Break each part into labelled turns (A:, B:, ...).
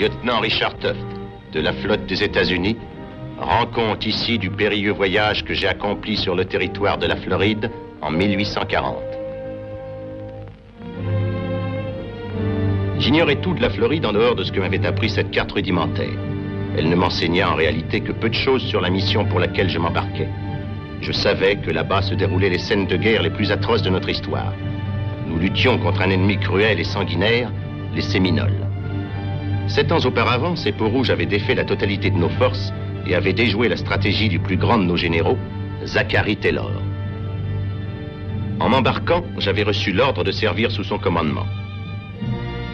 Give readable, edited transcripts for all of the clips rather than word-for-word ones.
A: lieutenant Richard Tuft, de la flotte des États-Unis, rend compte ici du périlleux voyage que j'ai accompli sur le territoire de la Floride en 1840. J'ignorais tout de la Floride en dehors de ce que m'avait appris cette carte rudimentaire. Elle ne m'enseigna en réalité que peu de choses sur la mission pour laquelle je m'embarquais. Je savais que là-bas se déroulaient les scènes de guerre les plus atroces de notre histoire. Nous luttions contre un ennemi cruel et sanguinaire, les Séminoles. 7 ans auparavant, ces peaux-rouges avaient défait la totalité de nos forces et avaient déjoué la stratégie du plus grand de nos généraux, Zachary Taylor. En m'embarquant, j'avais reçu l'ordre de servir sous son commandement.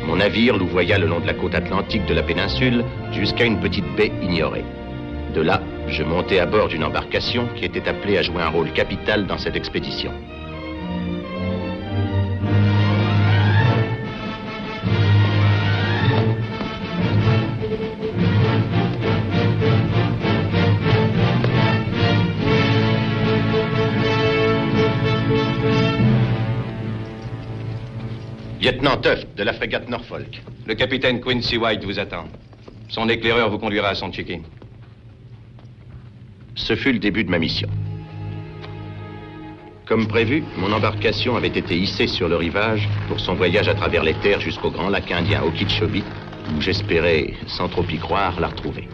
A: Mon navire louvoya le long de la côte atlantique de la péninsule jusqu'à une petite baie ignorée. De là, je montai à bord d'une embarcation qui était appelée à jouer un rôle capital dans cette expédition. Lieutenant Tuft, de la frégate Norfolk.
B: Le capitaine Quincy White vous attend. Son éclaireur vous conduira à Sonchiki.
A: Ce fut le début de ma mission. Comme prévu, mon embarcation avait été hissée sur le rivage pour son voyage à travers les terres jusqu'au grand lac indien Okeechobee, où j'espérais, sans trop y croire, la retrouver.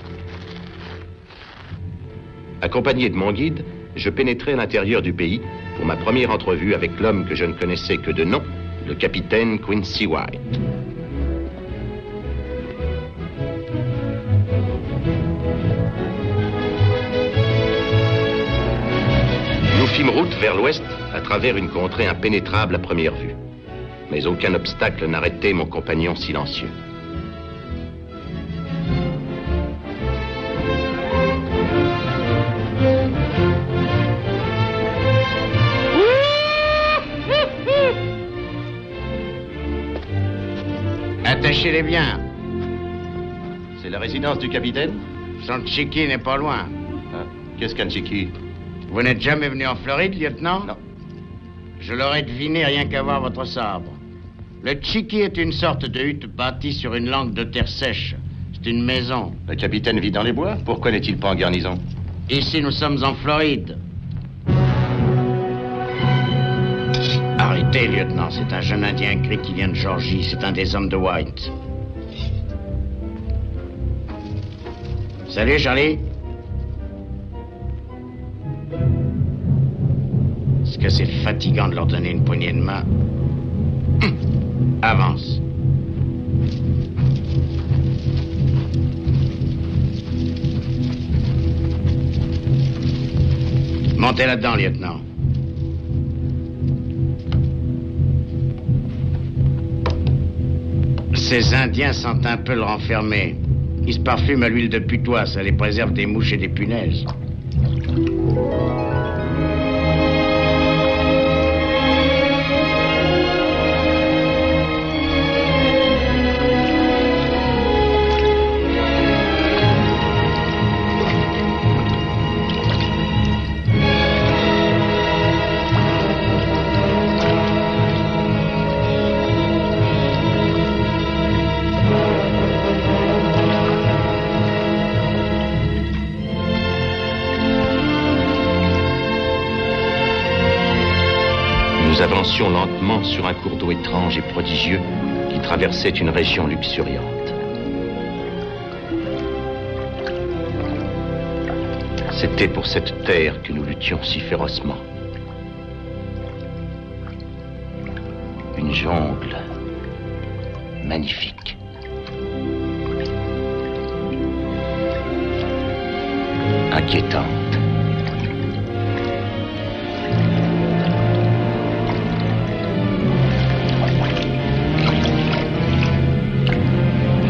A: Accompagné de mon guide, je pénétrai à l'intérieur du pays pour ma première entrevue avec l'homme que je ne connaissais que de nom, le capitaine Quincy White. Nous fîmes route vers l'ouest à travers une contrée impénétrable à première vue. Mais aucun obstacle n'arrêtait mon compagnon silencieux.
C: Attachez-les bien.
A: C'est la résidence du capitaine?
C: Sonchiki n'est pas loin.
A: Ah, qu'est-ce qu'un Chiki?
C: Vous n'êtes jamais venu en Floride, lieutenant?
A: Non.
C: Je l'aurais deviné rien qu'à voir votre sabre. Le Chiki est une sorte de hutte bâtie sur une langue de terre sèche. C'est une maison.
A: Le capitaine vit dans les bois? Pourquoi n'est-il pas en garnison?
C: Ici, nous sommes en Floride. Arrêtez, lieutenant. C'est un jeune Indien gris qui vient de Georgie. C'est un des hommes de White. Salut, Charlie. Est-ce que c'est fatigant de leur donner une poignée de main? Avance. Montez là-dedans, lieutenant. Ces Indiens sentent un peu le renfermer. Ils se parfument à l'huile de putois, ça les préserve des mouches et des punaises.
A: Nous avancions lentement sur un cours d'eau étrange et prodigieux qui traversait une région luxuriante. C'était pour cette terre que nous luttions si férocement. Une jungle magnifique. Inquiétante.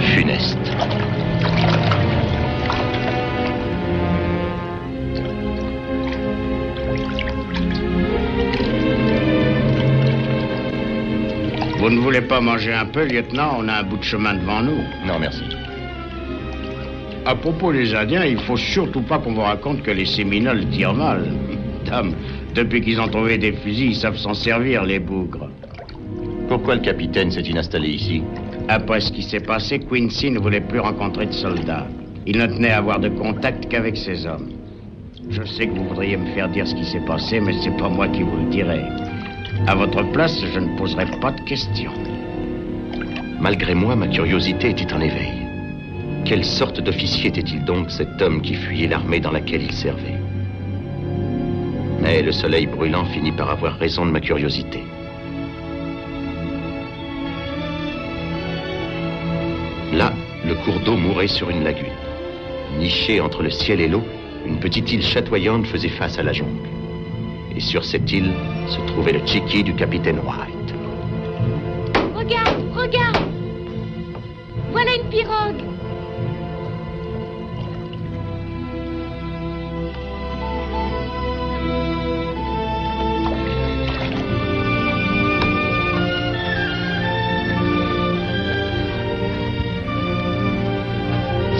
A: Funeste.
C: Vous ne voulez pas manger un peu, lieutenant? On a un bout de chemin devant nous.
A: Non, merci.
C: À propos des Indiens, il faut surtout pas qu'on vous raconte que les Séminoles tirent mal. Dame, depuis qu'ils ont trouvé des fusils, ils savent s'en servir, les bougres.
A: Pourquoi le capitaine s'est-il installé ici?
C: Après ce qui s'est passé, Quincy ne voulait plus rencontrer de soldats. Il ne tenait à avoir de contact qu'avec ses hommes. Je sais que vous voudriez me faire dire ce qui s'est passé, mais c'est pas moi qui vous le dirai. À votre place, je ne poserai pas de questions.
A: Malgré moi, ma curiosité était en éveil. Quelle sorte d'officier était-il donc, cet homme qui fuyait l'armée dans laquelle il servait? Mais le soleil brûlant finit par avoir raison de ma curiosité. Là, le cours d'eau mourait sur une lagune. Nichée entre le ciel et l'eau, une petite île chatoyante faisait face à la jungle. Et sur cette île se trouvait le Chiki du capitaine White.
D: Regarde, regarde! Voilà une pirogue!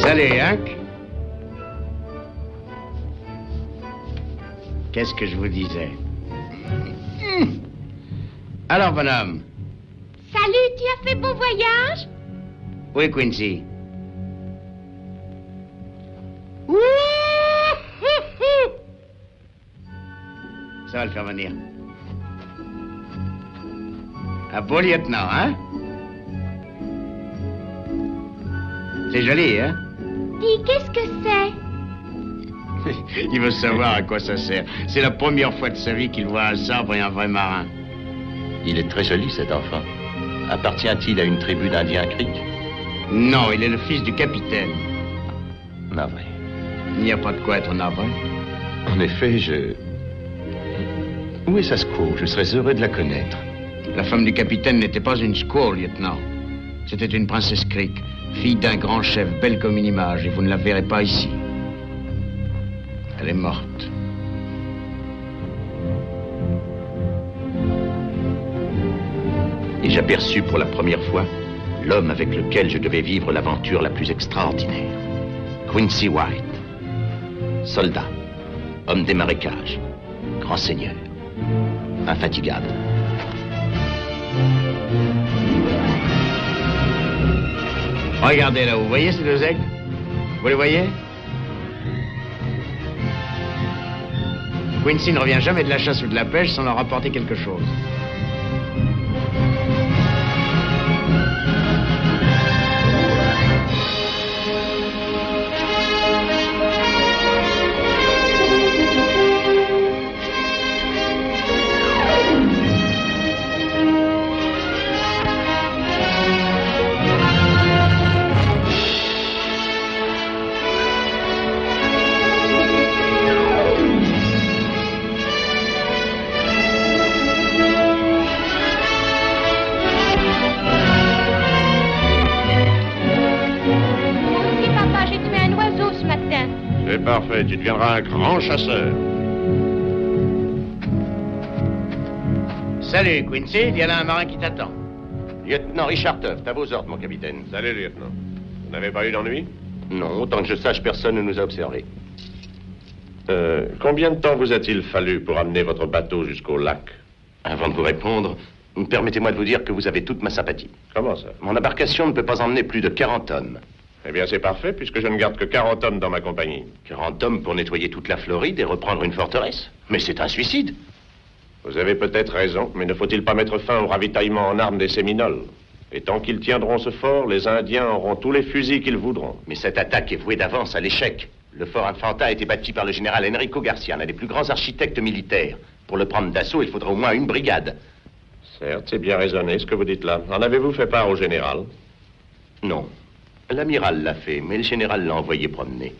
C: Salut, Hank. Qu'est-ce que je vous disais? Alors, bonhomme.
D: Salut, tu as fait bon voyage?
C: Oui, Quincy. Ça va le faire venir. Un beau lieutenant, hein? C'est joli, hein?
D: Dis, qu'est-ce que c'est?
C: Il veut savoir à quoi ça sert. C'est la première fois de sa vie qu'il voit un sabre et un vrai marin.
A: Il est très joli, cet enfant. Appartient-il à une tribu d'Indiens Creek?
C: Non, il est le fils du capitaine.
A: Navré.
C: Il n'y a pas de quoi être navré.
A: En effet, Où est sa squaw? Je serais heureux de la connaître.
C: La femme du capitaine n'était pas une squaw, lieutenant. C'était une princesse Creek, fille d'un grand chef, belle comme une image, et vous ne la verrez pas ici. Elle est morte.
A: Et j'aperçus pour la première fois l'homme avec lequel je devais vivre l'aventure la plus extraordinaire. Quincy White. Soldat. Homme des marécages. Grand seigneur. Infatigable.
C: Regardez là, vous voyez ces deux aigles? Vous les voyez? Quincy ne revient jamais de la chasse ou de la pêche sans leur apporter quelque chose.
E: Parfait, tu deviendras un grand chasseur.
C: Salut, Quincy, il y a là un marin qui t'attend.
A: Lieutenant Richard Tuft, à vos ordres, mon capitaine.
E: Salut, lieutenant. Vous n'avez pas eu d'ennui?
A: Non, autant que je sache, personne ne nous a observés.
E: Combien de temps vous a-t-il fallu pour amener votre bateau jusqu'au lac?
A: Avant de vous répondre, permettez-moi de vous dire que vous avez toute ma sympathie.
E: Comment ça?
A: Mon embarcation ne peut pas emmener plus de 40 hommes.
E: Eh bien, c'est parfait, puisque je ne garde que 40 hommes dans ma compagnie.
A: 40 hommes pour nettoyer toute la Floride et reprendre une forteresse? Mais c'est un suicide.
E: Vous avez peut-être raison, mais ne faut-il pas mettre fin au ravitaillement en armes des Séminoles? Et tant qu'ils tiendront ce fort, les Indiens auront tous les fusils qu'ils voudront.
A: Mais cette attaque est vouée d'avance à l'échec. Le fort Infanta a été bâti par le général Enrico Garcia, l'un des plus grands architectes militaires. Pour le prendre d'assaut, il faudra au moins une brigade.
E: Certes, c'est bien raisonné ce que vous dites là. En avez-vous fait part au général?
A: Non. L'amiral l'a fait, mais le général l'a envoyé promener.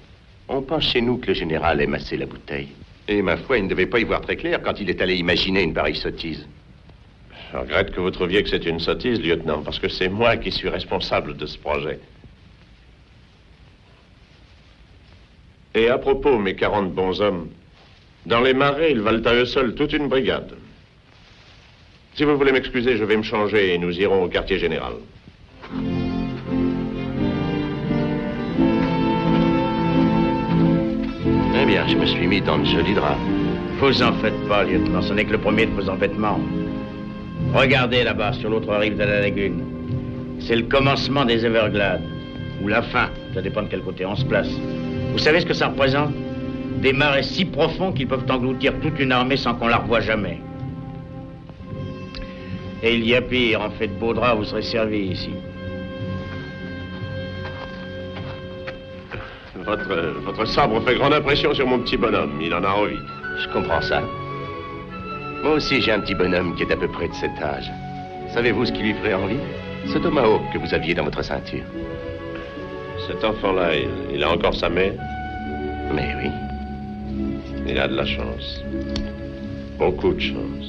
A: On pense chez nous que le général aime assez la bouteille. Et ma foi, il ne devait pas y voir très clair quand il est allé imaginer une pareille sottise.
E: Je regrette que vous trouviez que c'est une sottise, lieutenant, parce que c'est moi qui suis responsable de ce projet. Et à propos, mes 40 bons hommes, dans les marais, ils valent à eux seuls toute une brigade. Si vous voulez m'excuser, je vais me changer et nous irons au quartier général.
A: Eh bien, je me suis mis dans de jolis draps.
C: Vous en faites pas, lieutenant, ce n'est que le premier de vos embêtements. Regardez là-bas, sur l'autre rive de la lagune. C'est le commencement des Everglades. Ou la fin, ça dépend de quel côté on se place. Vous savez ce que ça représente? Des marais si profonds qu'ils peuvent engloutir toute une armée sans qu'on la revoie jamais. Et il y a pire, en fait de beaux draps, vous serez servi ici.
E: Votre sabre fait grande impression sur mon petit bonhomme. Il en a envie.
A: Je comprends ça. Moi aussi, j'ai un petit bonhomme qui est à peu près de cet âge. Savez-vous ce qui lui ferait envie? Ce tomahawk que vous aviez dans votre ceinture.
E: Cet enfant-là, il a encore sa mère?
A: Mais oui.
E: Il a de la chance. Beaucoup de chance.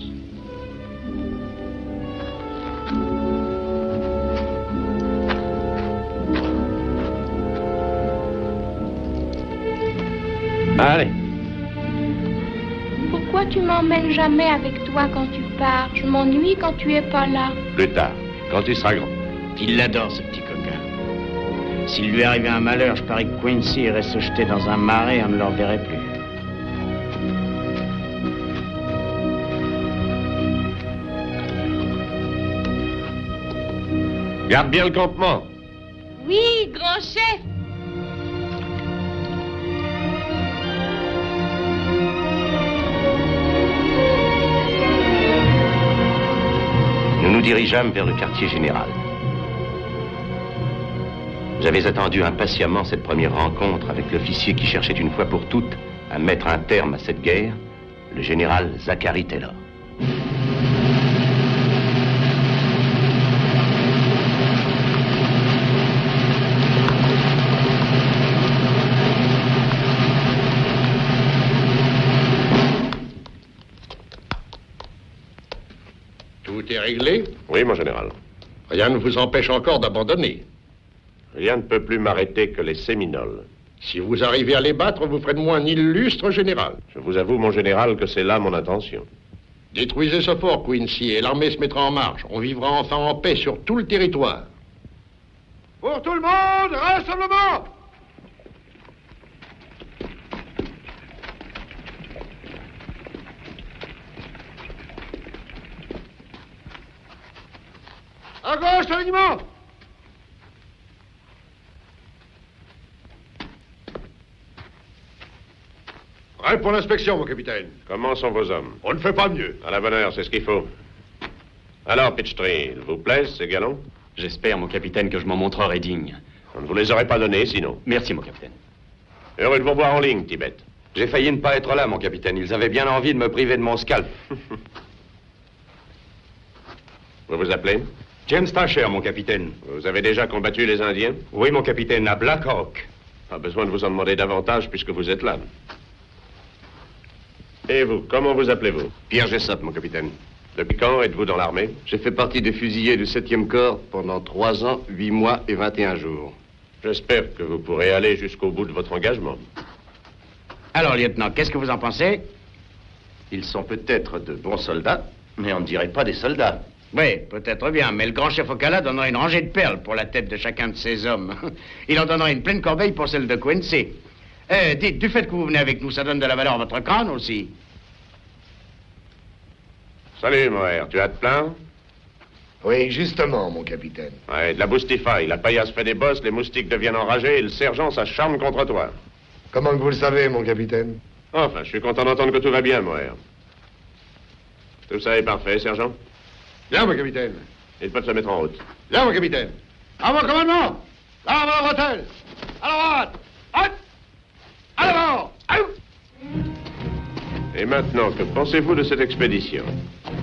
A: Allez.
D: Pourquoi tu m'emmènes jamais avec toi quand tu pars? Je m'ennuie quand tu es pas là.
A: Plus tard, quand tu seras grand.
C: Il l'adore, ce petit coquin. S'il lui arrivait un malheur, je parie que Quincy irait se jeter dans un marais et on ne le reverrait plus.
E: Garde bien le campement.
D: Oui, grand chef.
A: Nous nous dirigeâmes vers le quartier général. J'avais attendu impatiemment cette première rencontre avec l'officier qui cherchait une fois pour toutes à mettre un terme à cette guerre, le général Zachary Taylor.
F: Tout est réglé?
E: Oui, mon général.
F: Rien ne vous empêche encore d'abandonner.
E: Rien ne peut plus m'arrêter que les Séminoles.
F: Si vous arrivez à les battre, vous ferez de moi un illustre général.
E: Je vous avoue, mon général, que c'est là mon intention.
F: Détruisez ce fort, Quincy, et l'armée se mettra en marche. On vivra enfin en paix sur tout le territoire. Pour tout le monde, rassemblement! À gauche, alignement! Prêt pour l'inspection, mon capitaine.
E: Comment sont vos hommes?
F: On ne fait pas mieux.
E: À la bonne heure, c'est ce qu'il faut. Alors, Peachtree, il vous plaît, ces galons?
B: J'espère, mon capitaine, que je m'en montrerai digne.
E: On ne vous les aurait pas donnés, sinon.
B: Merci, mon capitaine.
E: Heureux de vous voir en ligne, Tibet.
B: J'ai failli ne pas être là, mon capitaine. Ils avaient bien envie de me priver de mon scalp.
E: Vous vous appelez?
B: James Tasher, mon capitaine.
E: Vous avez déjà combattu les Indiens?
B: Oui, mon capitaine, à Black Hawk.
E: Pas besoin de vous en demander davantage puisque vous êtes là. Et vous, comment vous appelez-vous?
G: Pierre Jessop, mon capitaine.
E: Depuis quand êtes-vous dans l'armée?
G: J'ai fait partie des fusiliers du 7e corps pendant 3 ans, 8 mois et 21 jours.
E: J'espère que vous pourrez aller jusqu'au bout de votre engagement.
C: Alors, lieutenant, qu'est-ce que vous en pensez?
A: Ils sont peut-être de bons soldats, mais on ne dirait pas des soldats.
C: Oui, peut-être bien, mais le grand chef Ocala donnerait une rangée de perles pour la tête de chacun de ses hommes. Il en donnerait une pleine corbeille pour celle de Quincy. Dites, du fait que vous venez avec nous, ça donne de la valeur à votre crâne aussi.
E: Salut, Moher. Tu as de plein?
F: Oui, justement, mon capitaine.
E: Ouais, de la boustifaille. La paillasse fait des bosses, les moustiques deviennent enragés et le sergent s'acharne contre toi.
F: Comment que vous le savez, mon capitaine?
E: Enfin, je suis content d'entendre que tout va bien, Moher. Tout ça est parfait, sergent?
F: Là, mon capitaine.
E: Ils peuvent se mettre en route.
F: Là, mon capitaine. À mon commandement. Là, à mon hôtel. À la droite. Haute. À l'avant.
E: Et maintenant, que pensez-vous de cette expédition?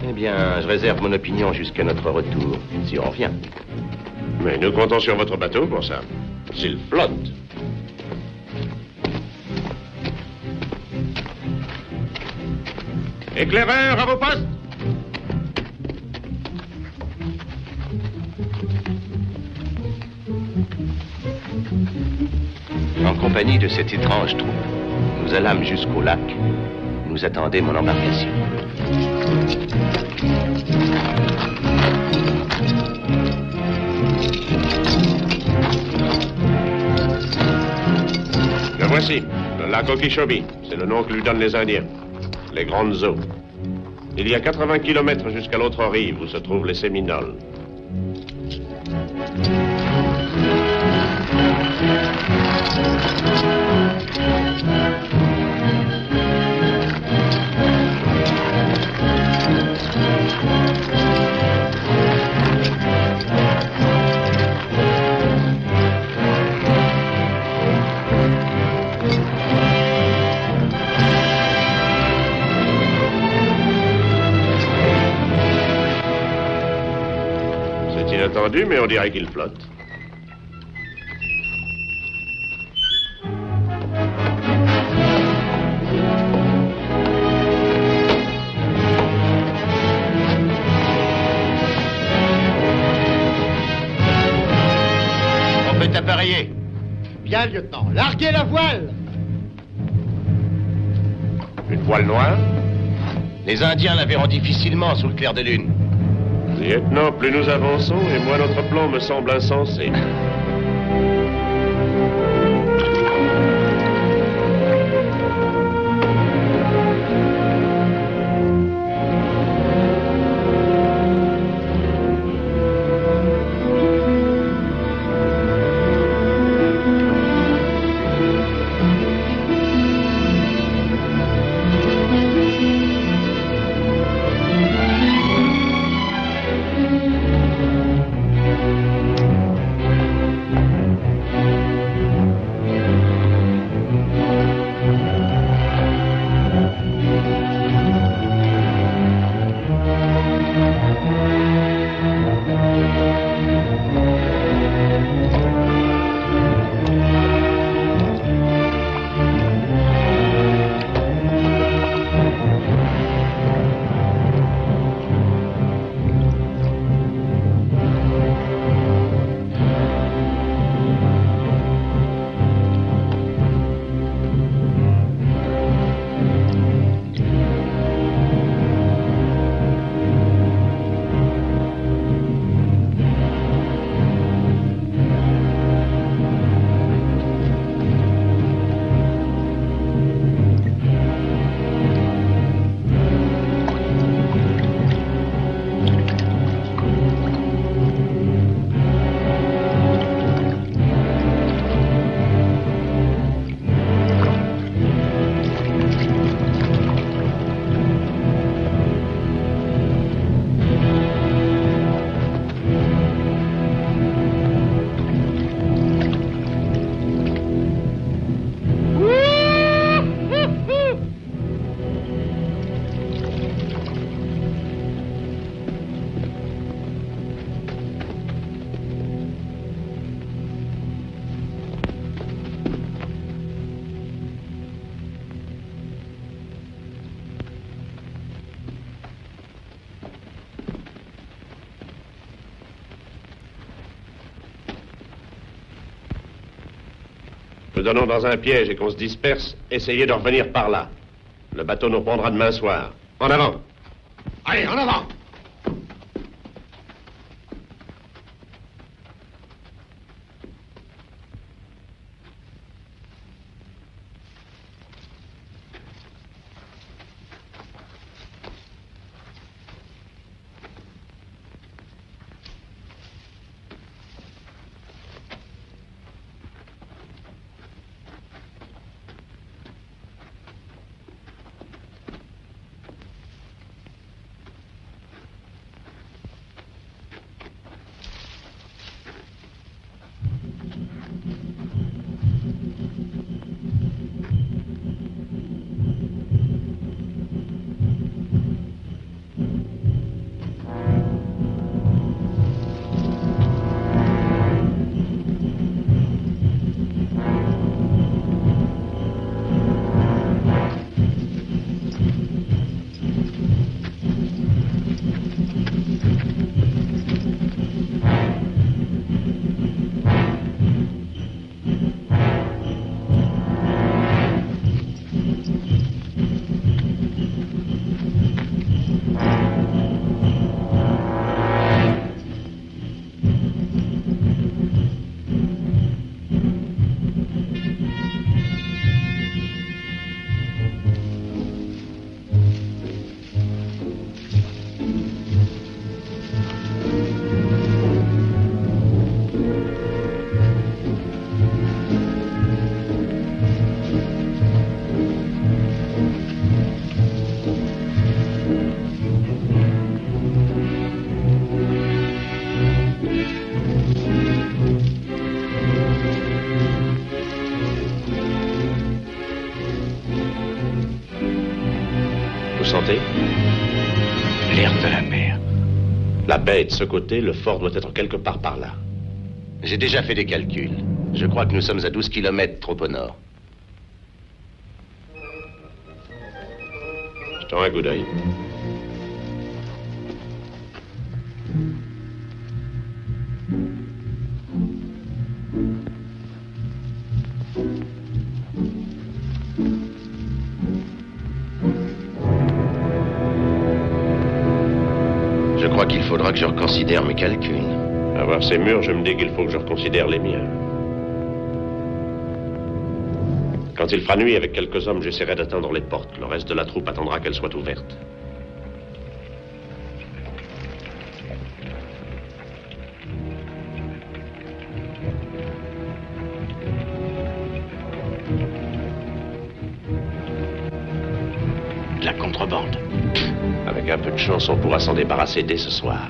A: Eh bien, je réserve mon opinion jusqu'à notre retour, si on revient.
E: Mais nous comptons sur votre bateau pour ça. S'il flotte. Éclaireurs, à vos postes!
A: En compagnie de cette étrange troupe, nous allâmes jusqu'au lac. Nous attendait mon embarcation.
E: Le voici, le lac Okeechobee. C'est le nom que lui donnent les Indiens. Les grandes eaux. Il y a 80 kilomètres jusqu'à l'autre rive où se trouvent les Séminoles. C'est inattendu, mais on dirait qu'il flotte.
A: On peut appareiller.
F: Bien, lieutenant. Larguez la voile!
E: Une voile noire?
A: Les Indiens la verront difficilement sous le clair de lune.
E: Lieutenant, plus nous avançons, et moins notre plan me semble insensé. Nous donnons dans un piège et qu'on se disperse, essayez de revenir par là. Le bateau nous prendra demain soir. En avant!
F: Allez, en avant!
C: L'air de la mer.
E: La baie est de ce côté, le fort doit être quelque part par là.
A: J'ai déjà fait des calculs. Je crois que nous sommes à 12 kilomètres trop au nord.
E: Jetons un coup d'œil.
A: Je crois qu'il faudra que je reconsidère mes calculs.
E: À voir ces murs, je me dis qu'il faut que je reconsidère les miens. Quand il fera nuit avec quelques hommes, j'essaierai d'atteindre les portes. Le reste de la troupe attendra qu'elles soient ouvertes.
C: De la contrebande.
E: Avec un peu de chance, on pourra s'en débarrasser dès ce soir.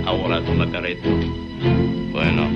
A: Ahora toma carreta. Bueno.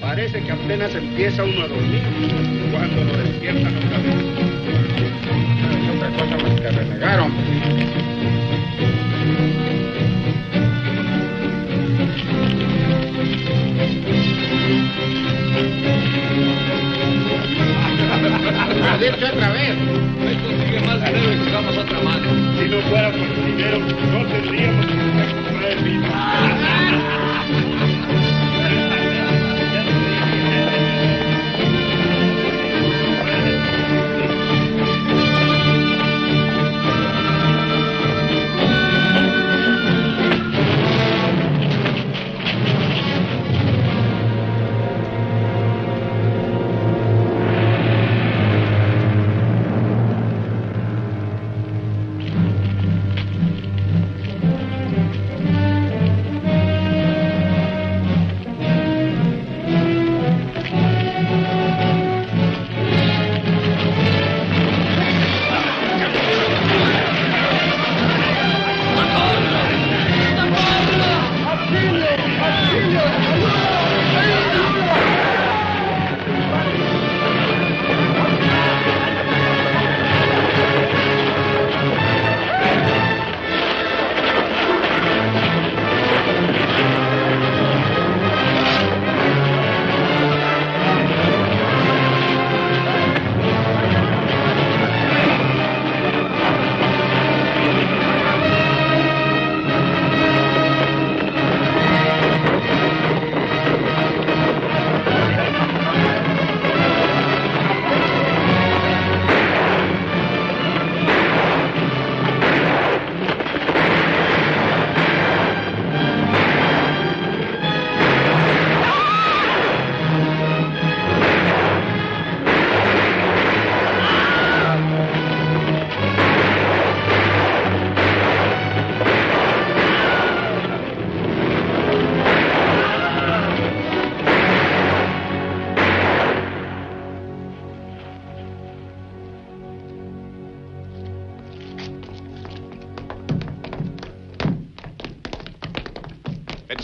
F: Parece que apenas empieza uno a dormir cuando lo despiertan otra vez. No es otra cosa más que renegar, hombre. ¿Has dicho otra vez?
B: Hoy consigue más dinero y jugamos otra madre.
F: Si no fuera por el dinero, no tendríamos que comprar el vino.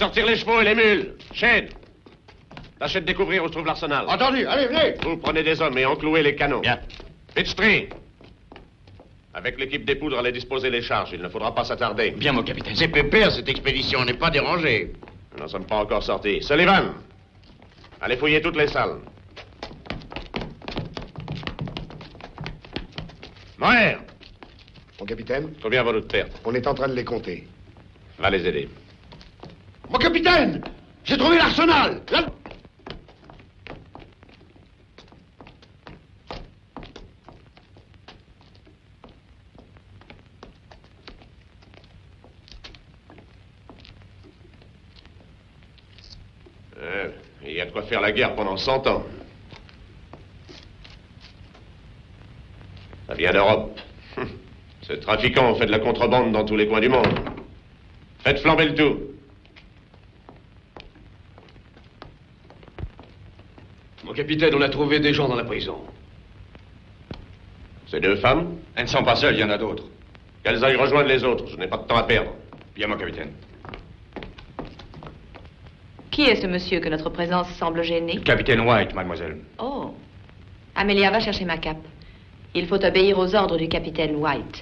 E: Sortir les chevaux et les mules. Shane, tâchez de découvrir où se trouve l'arsenal.
F: Entendu, allez, venez.
E: Vous prenez des hommes et enclouez les canons.
A: Bien.
E: Pitchtree, avec l'équipe des poudres, allez disposer les charges. Il ne faudra pas s'attarder.
A: Bien, mon capitaine.
C: C'est pépère, cette expédition, on n'est pas dérangé.
E: Nous n'en sommes pas encore sortis. Sullivan, allez fouiller toutes les salles. Moher,
F: Mon capitaine,
E: combien vaut notre perte?
F: on est en train de les compter.
E: Va les aider.
F: Mon capitaine, j'ai trouvé l'arsenal. Là...
E: Il y a de quoi faire la guerre pendant 100 ans. Ça vient d'Europe. Ces trafiquants ont fait de la contrebande dans tous les coins du monde. Faites flamber le tout.
G: Mon capitaine, on a trouvé des gens dans la prison.
E: Ces deux femmes,
B: Elles ne sont pas seules, il y en a d'autres.
E: qu'elles aillent rejoindre les autres. Je n'ai pas de temps à perdre.
B: Bien, mon capitaine.
H: Qui est ce monsieur que notre présence semble gêner?
B: Capitaine White, mademoiselle.
H: Oh. Amelia, va chercher ma cape. Il faut obéir aux ordres du capitaine White.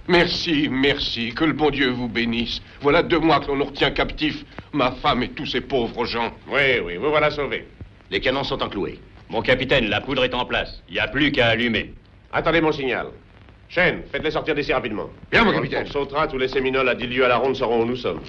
F: Merci, merci. Que le bon Dieu vous bénisse. Voilà 2 mois que l'on nous retient captifs. Ma femme et tous ces pauvres gens.
E: Oui, oui, vous voilà sauvés.
A: Les canons sont encloués.
I: Mon capitaine, la poudre est en place. Il n'y a plus qu'à allumer.
E: Attendez mon signal. Shane, faites-les sortir d'ici rapidement.
F: Bien, mon
E: Quand le
F: capitaine.
E: pont sautera, tous les Séminoles à 10 lieues à la ronde sauront où nous sommes.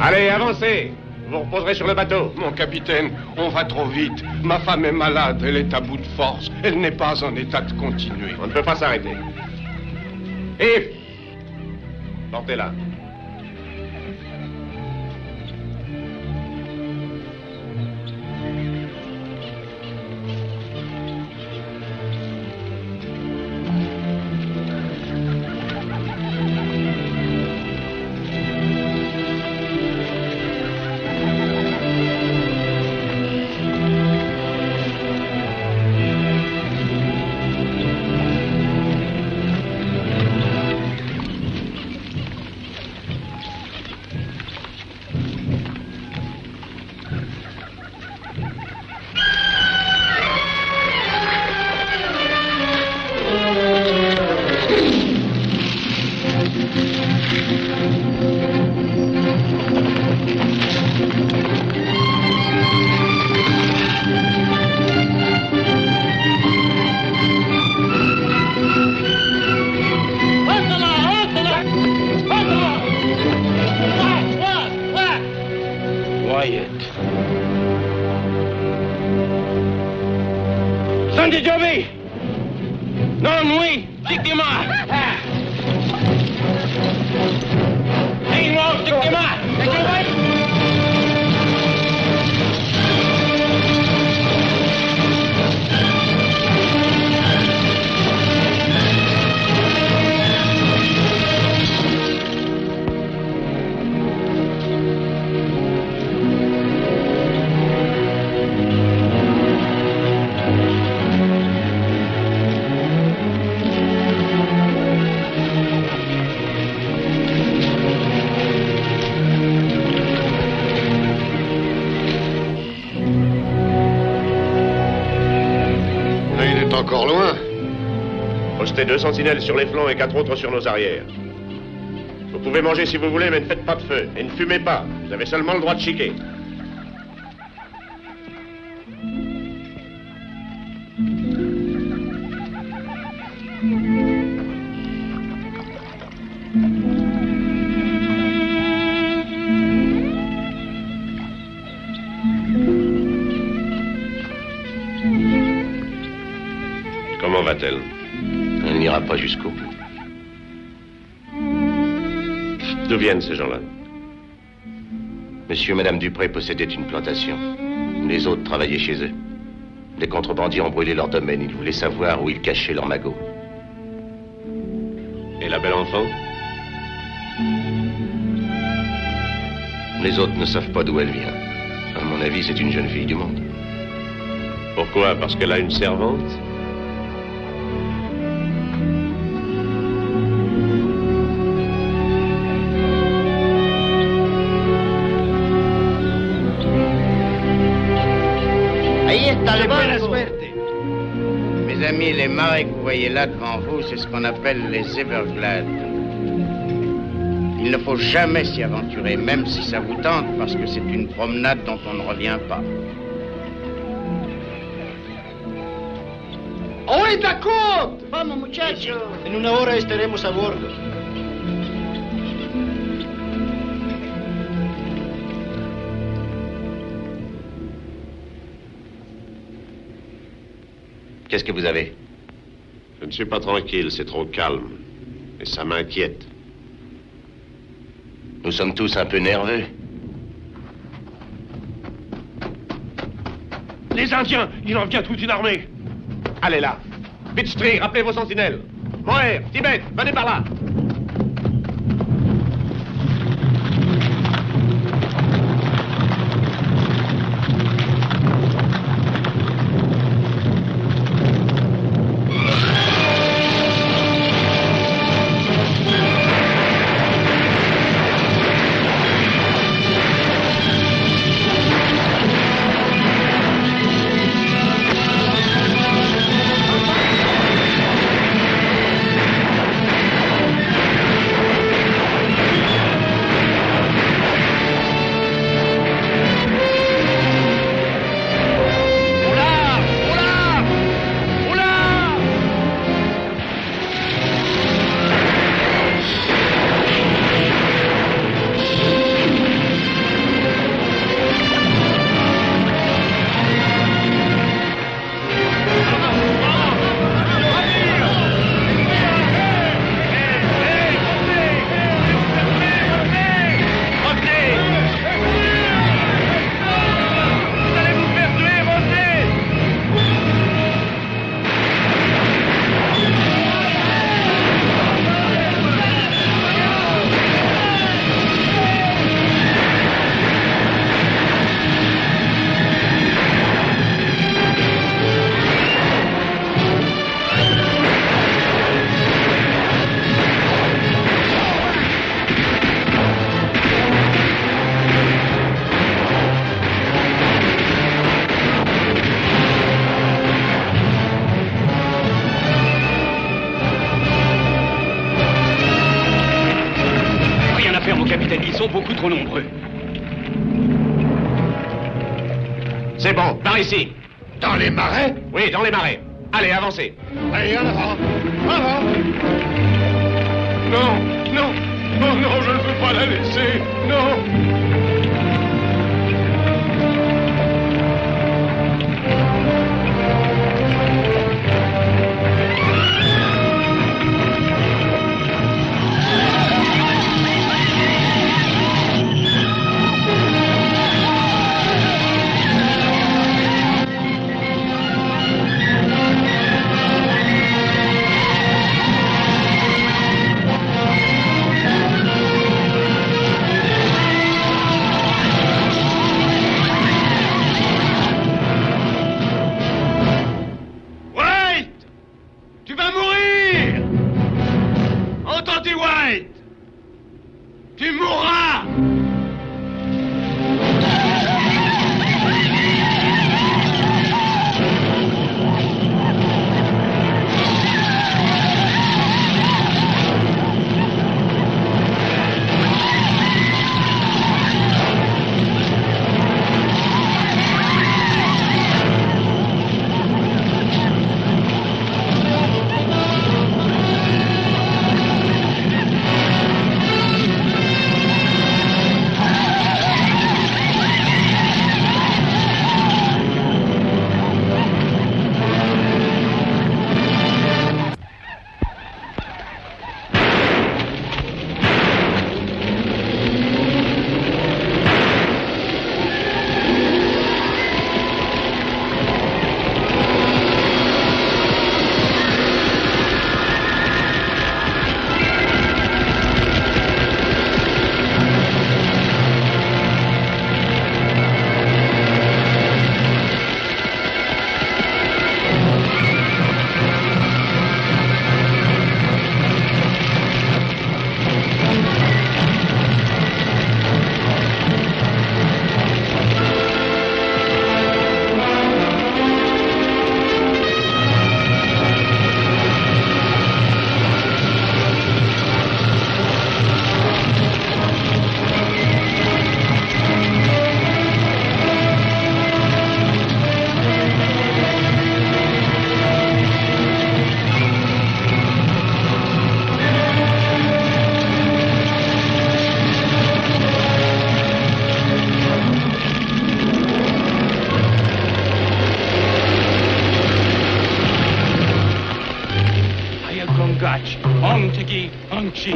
E: Allez, avancez. Vous vous reposerez sur le bateau.
F: Mon capitaine, on va trop vite. Ma femme est malade, elle est à bout de force. Elle n'est pas en état de continuer.
E: On ne peut pas s'arrêter. Yves, portez-la.
C: Wyatt.
J: Sandy Joby! Non, oui! Stick-moi! Dis-moi, stick-moi!
F: est encore loin.
E: Postez 2 sentinelles sur les flancs et 4 autres sur nos arrières. Vous pouvez manger si vous voulez, mais ne faites pas de feu. Et ne fumez pas. Vous avez seulement le droit de chiquer. Comment va-t-elle?
A: Elle n'ira pas jusqu'au bout.
E: D'où viennent ces gens-là?
A: Monsieur et Madame Dupré possédaient une plantation. Les autres travaillaient chez eux. Les contrebandiers ont brûlé leur domaine. Ils voulaient savoir où ils cachaient leurs magots.
E: Et la belle enfant?
A: Les autres ne savent pas d'où elle vient. À mon avis, c'est une jeune fille du monde.
E: Pourquoi? Parce qu'elle a une servante?
C: Mes amis, les marais que vous voyez là devant vous, c'est ce qu'on appelle les Everglades. Il ne faut jamais s'y aventurer, même si ça vous tente, parce que c'est une promenade dont on ne revient pas.
J: ¡Ahorita, Kurt! Vamos, muchachos. En una hora estaremos a bordo.
A: Qu'est-ce que vous avez?
E: Je ne suis pas tranquille, c'est trop calme. Et ça m'inquiète.
A: Nous sommes tous un peu nerveux.
J: Les Indiens, il en vient toute une armée.
E: Allez là. Pitchtree, rappelez vos sentinelles. Moher, Tibet, venez par là.
I: Ils sont beaucoup trop nombreux.
E: C'est bon, par ici.
F: Dans les marais?
E: Oui, dans les marais. Allez, avancez.
F: Allez, en avant. Avant.
J: Non, non. Oh non, je ne peux pas la laisser. Non.
I: Dispatch. On, Tiki. On, Chief.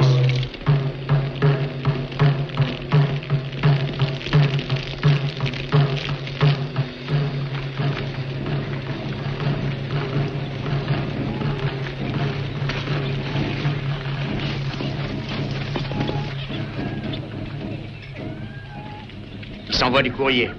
C: Il s'envoie du courrier.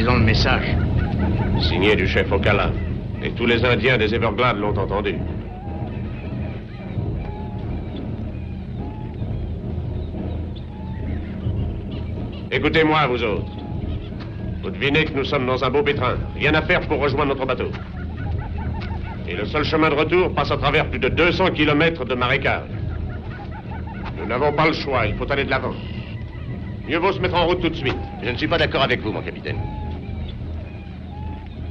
C: Le message.
E: Signé du chef Ocala. Et tous les Indiens des Everglades l'ont entendu. Écoutez-moi, vous autres. Vous devinez que nous sommes dans un beau pétrin. Rien à faire pour rejoindre notre bateau. Et le seul chemin de retour passe à travers plus de 200 kilomètres de marécage. Nous n'avons pas le choix, il faut aller de l'avant. Mieux vaut se mettre en route tout de suite.
A: Je ne suis pas d'accord avec vous, mon capitaine.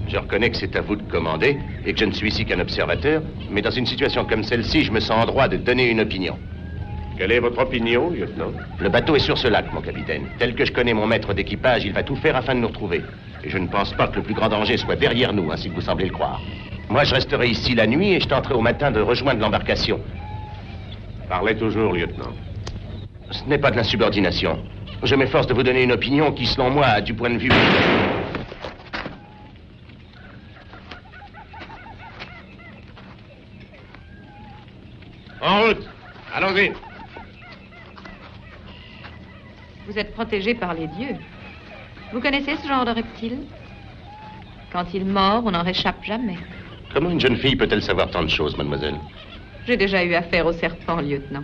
A: Je reconnais que c'est à vous de commander et que je ne suis ici qu'un observateur, mais dans une situation comme celle-ci, je me sens en droit de donner une opinion.
E: Quelle est votre opinion, lieutenant?
A: Le bateau est sur ce lac, mon capitaine. Tel que je connais mon maître d'équipage, il va tout faire afin de nous retrouver. Et je ne pense pas que le plus grand danger soit derrière nous, ainsi que vous semblez le croire. Moi, je resterai ici la nuit et je tenterai au matin de rejoindre l'embarcation.
E: Parlez toujours, lieutenant.
A: Ce n'est pas de l'insubordination. Je m'efforce de vous donner une opinion qui, selon moi, du point de vue...
E: En route! Allons-y!
H: Vous êtes protégé par les dieux. Vous connaissez ce genre de reptile? Quand il mord, on n'en réchappe jamais.
A: Comment une jeune fille peut-elle savoir tant de choses, mademoiselle?
H: J'ai déjà eu affaire au serpent, lieutenant.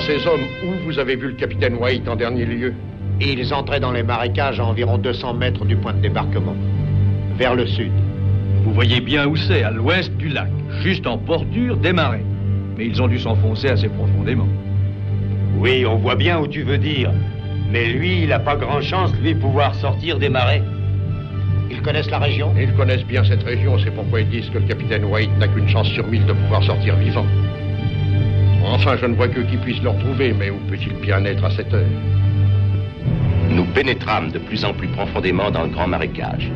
F: ces hommes, où vous avez vu le capitaine White en dernier lieu?
K: Ils entraient dans les marécages à environ 200 mètres du point de débarquement, vers le sud.
L: Vous voyez bien où c'est, à l'ouest du lac, juste en bordure des marais. Mais ils ont dû s'enfoncer assez profondément.
M: Oui, on voit bien où tu veux dire. Mais lui, il n'a pas grand chance, lui, pouvoir sortir des marais.
K: Ils connaissent la région?
F: Ils connaissent bien cette région, c'est pourquoi ils disent que le capitaine White n'a qu'une chance sur 1000 de pouvoir sortir vivant. Enfin, je ne vois que qui puisse le retrouver, mais où peut-il bien être à cette heure?
A: Nous pénétrâmes de plus en plus profondément dans le grand marécage.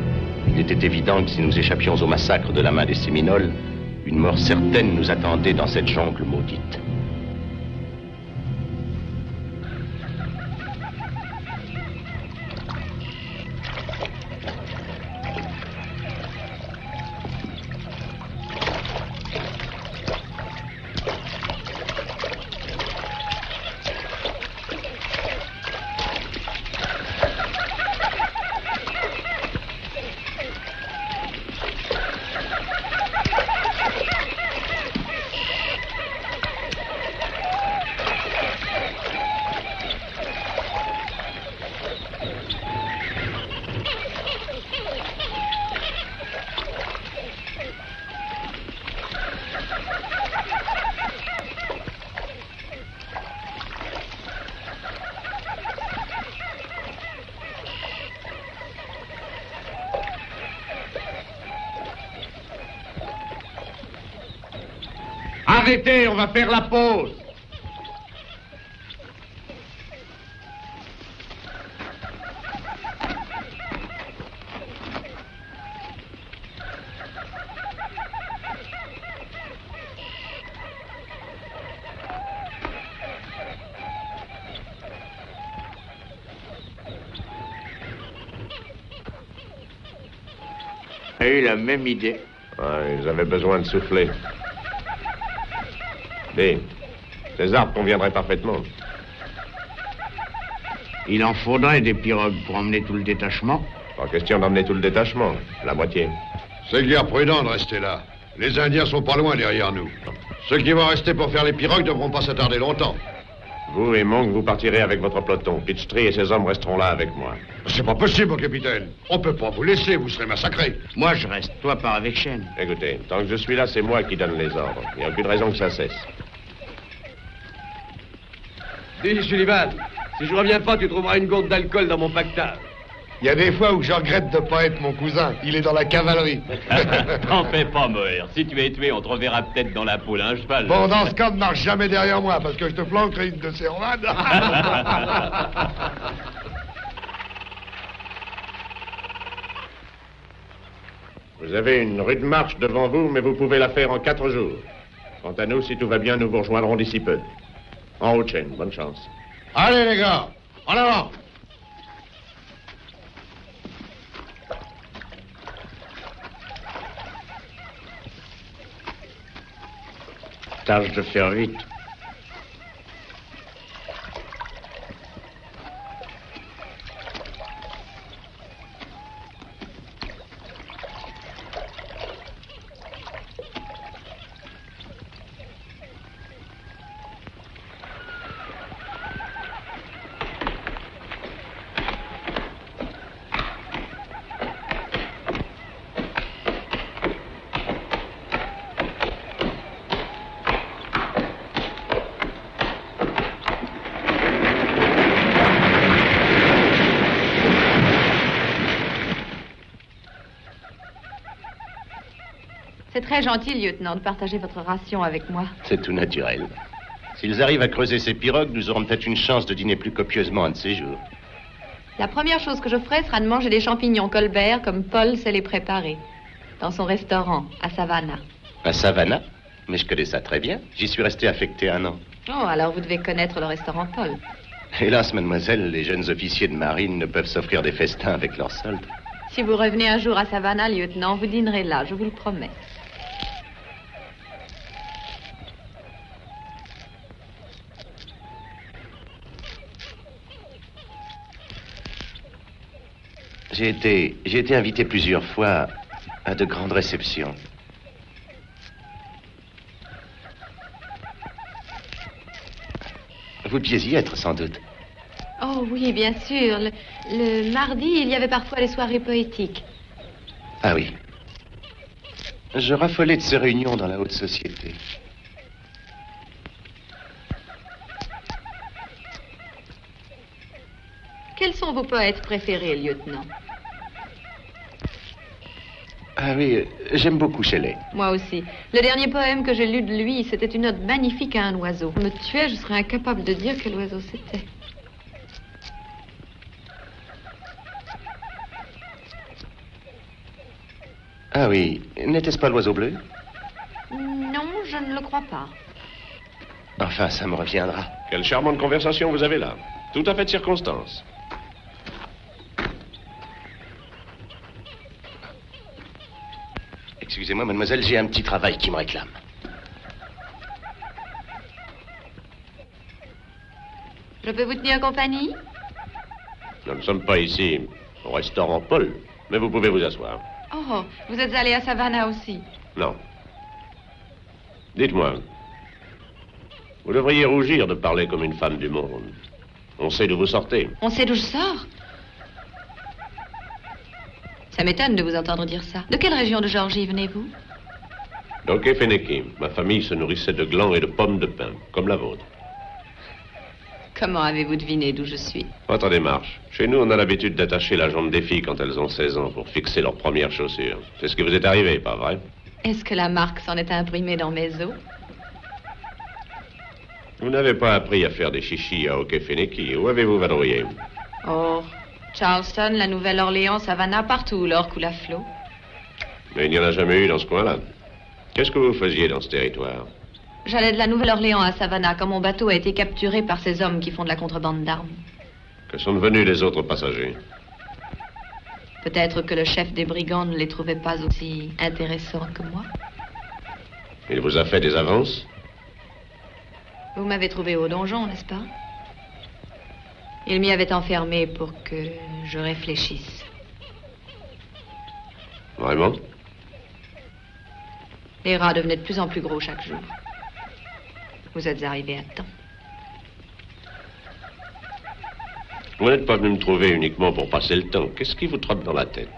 A: Il était évident que si nous échappions au massacre de la main des Séminoles, une mort certaine nous attendait dans cette jungle maudite.
F: Arrêtez, on va faire la pause.
C: A eu la même idée.
E: Ouais, ils avaient besoin de souffler. Dis, ces arbres conviendraient parfaitement.
C: Il en faudrait des pirogues pour emmener tout le détachement.
E: Pas question d'emmener tout le détachement, la moitié.
F: C'est guère prudent de rester là. Les Indiens sont pas loin derrière nous. Ceux qui vont rester pour faire les pirogues devront pas s'attarder longtemps.
E: Vous et Monk, vous partirez avec votre peloton. Pitchtree et ses hommes resteront là avec moi.
F: C'est pas possible, mon capitaine. On peut pas vous laisser, vous serez massacrés.
C: Moi, je reste. Toi, pars avec Shane.
E: Écoutez, tant que je suis là, c'est moi qui donne les ordres. Il n'y a aucune raison que ça cesse.
L: Dis, Sullivan, si je reviens pas, tu trouveras une gourde d'alcool dans mon pactard.
J: Il y a des fois où je regrette de pas être mon cousin. Il est dans la cavalerie.
N: T'en fais pas, Moher. Si tu es tué, on te reverra peut-être dans la poule à un cheval.
J: Bon, dans ce cas, ne marche jamais derrière moi, parce que je te flanquerai une de ces romanes.
E: Vous avez une rude marche devant vous, mais vous pouvez la faire en 4 jours. Quant à nous, si tout va bien, nous vous rejoindrons d'ici peu. En haut de chaîne, bonne chance.
F: Allez, les gars, en avant.
C: Tâche de faire vite.
H: C'est très gentil, lieutenant, de partager votre ration avec moi.
A: C'est tout naturel. S'ils arrivent à creuser ces pirogues, nous aurons peut-être une chance de dîner plus copieusement un de ces jours.
H: La première chose que je ferai sera de manger des champignons Colbert comme Paul sait les préparer. Dans son restaurant, à Savannah.
A: À Savannah? Mais je connais ça très bien. J'y suis resté affecté 1 an.
H: Oh, alors vous devez connaître le restaurant Paul.
A: Hélas, mademoiselle, les jeunes officiers de marine ne peuvent s'offrir des festins avec leurs soldes.
H: Si vous revenez un jour à Savannah, lieutenant, vous dînerez là, je vous le promets.
A: J'ai été invité plusieurs fois à de grandes réceptions. Vous deviez y être, sans doute.
H: Oh oui, bien sûr. Le mardi, il y avait parfois les soirées poétiques.
A: Ah oui. Je raffolais de ces réunions dans la haute société.
H: Quels sont vos poètes préférés, lieutenant?
A: Ah oui, j'aime beaucoup Shelley.
H: Moi aussi. Le dernier poème que j'ai lu de lui, c'était une ode magnifique à un oiseau. Me tuait, je serais incapable de dire quel oiseau c'était.
A: Ah oui, n'était-ce pas l'oiseau bleu?
H: Non, je ne le crois pas.
A: Enfin, ça me reviendra.
E: Quelle charmante conversation vous avez là. Tout à fait de circonstance.
A: Excusez-moi, mademoiselle, j'ai un petit travail qui me réclame.
H: Je peux vous tenir compagnie?
E: Nous ne sommes pas ici au restaurant Paul, mais vous pouvez vous asseoir.
H: Oh, vous êtes allé à Savannah aussi?
E: Non. Dites-moi, vous devriez rougir de parler comme une femme du monde. On sait d'où vous sortez.
H: On sait d'où je sors? Ça m'étonne de vous entendre dire ça. De quelle région de Géorgie venez-vous?
E: d'Okefeneki. Ma famille se nourrissait de glands et de pommes de pin, comme la vôtre.
H: Comment avez-vous deviné d'où je suis?
E: Votre démarche. Chez nous, on a l'habitude d'attacher la jambe des filles quand elles ont 16 ans pour fixer leurs premières chaussures. C'est ce qui vous est arrivé, pas vrai?
H: Est-ce que la marque s'en est imprimée dans mes os?
E: Vous n'avez pas appris à faire des chichis à Okefeneki. Où avez-vous vadrouillé?
H: Oh, Charleston, la Nouvelle-Orléans, Savannah, partout où l'or coule à flot.
E: Mais il n'y en a jamais eu dans ce coin-là. Qu'est-ce que vous faisiez dans ce territoire?
H: J'allais de la Nouvelle-Orléans à Savannah quand mon bateau a été capturé par ces hommes qui font de la contrebande d'armes.
E: Que sont devenus les autres passagers?
H: Peut-être que le chef des brigands ne les trouvait pas aussi intéressants que moi.
E: Il vous a fait des avances?
H: Vous m'avez trouvé au donjon, n'est-ce pas? Il m'y avait enfermé pour que je réfléchisse.
E: Vraiment?
H: Les rats devenaient de plus en plus gros chaque jour. Vous êtes arrivé à temps.
E: Vous n'êtes pas venu me trouver uniquement pour passer le temps. Qu'est-ce qui vous trotte dans la tête?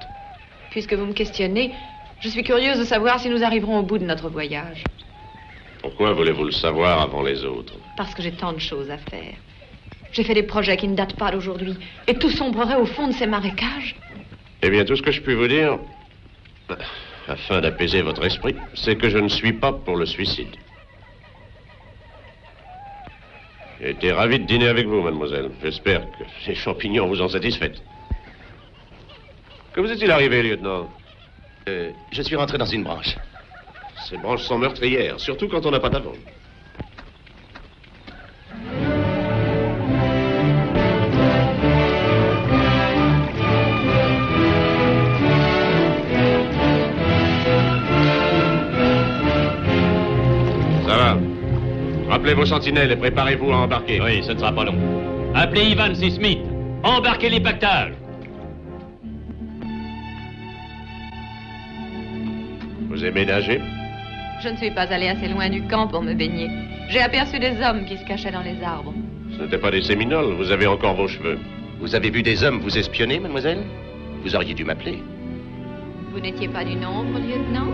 H: Puisque vous me questionnez, je suis curieuse de savoir si nous arriverons au bout de notre voyage.
E: Pourquoi voulez-vous le savoir avant les autres?
H: Parce que j'ai tant de choses à faire. J'ai fait des projets qui ne datent pas d'aujourd'hui. Et tout sombrerait au fond de ces marécages.
E: Eh bien, tout ce que je puis vous dire, afin d'apaiser votre esprit, c'est que je ne suis pas pour le suicide. J'ai été ravi de dîner avec vous, mademoiselle. J'espère que ces champignons vous ont satisfaite. Que vous est-il arrivé, lieutenant?
A: Je suis rentré dans une branche.
E: Ces branches sont meurtrières, surtout quand on n'a pas d'avant. Ça va. Rappelez vos sentinelles et préparez-vous à embarquer.
N: Oui, ce ne sera pas long. Appelez Ivan C. Smith. Embarquez les pactages.
E: Vous aimez nager?
H: Je ne suis pas allé assez loin du camp pour me baigner. J'ai aperçu des hommes qui se cachaient dans les arbres.
E: Ce n'étaient pas des Séminoles, vous avez encore vos cheveux.
A: Vous avez vu des hommes vous espionner, mademoiselle? Vous auriez dû m'appeler.
H: Vous n'étiez pas du nombre, lieutenant?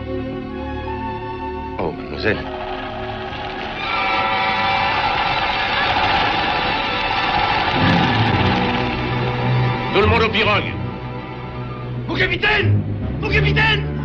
A: Oh, mademoiselle.
E: Tout le monde aux pirogues!
J: Mon capitaine! Mon capitaine!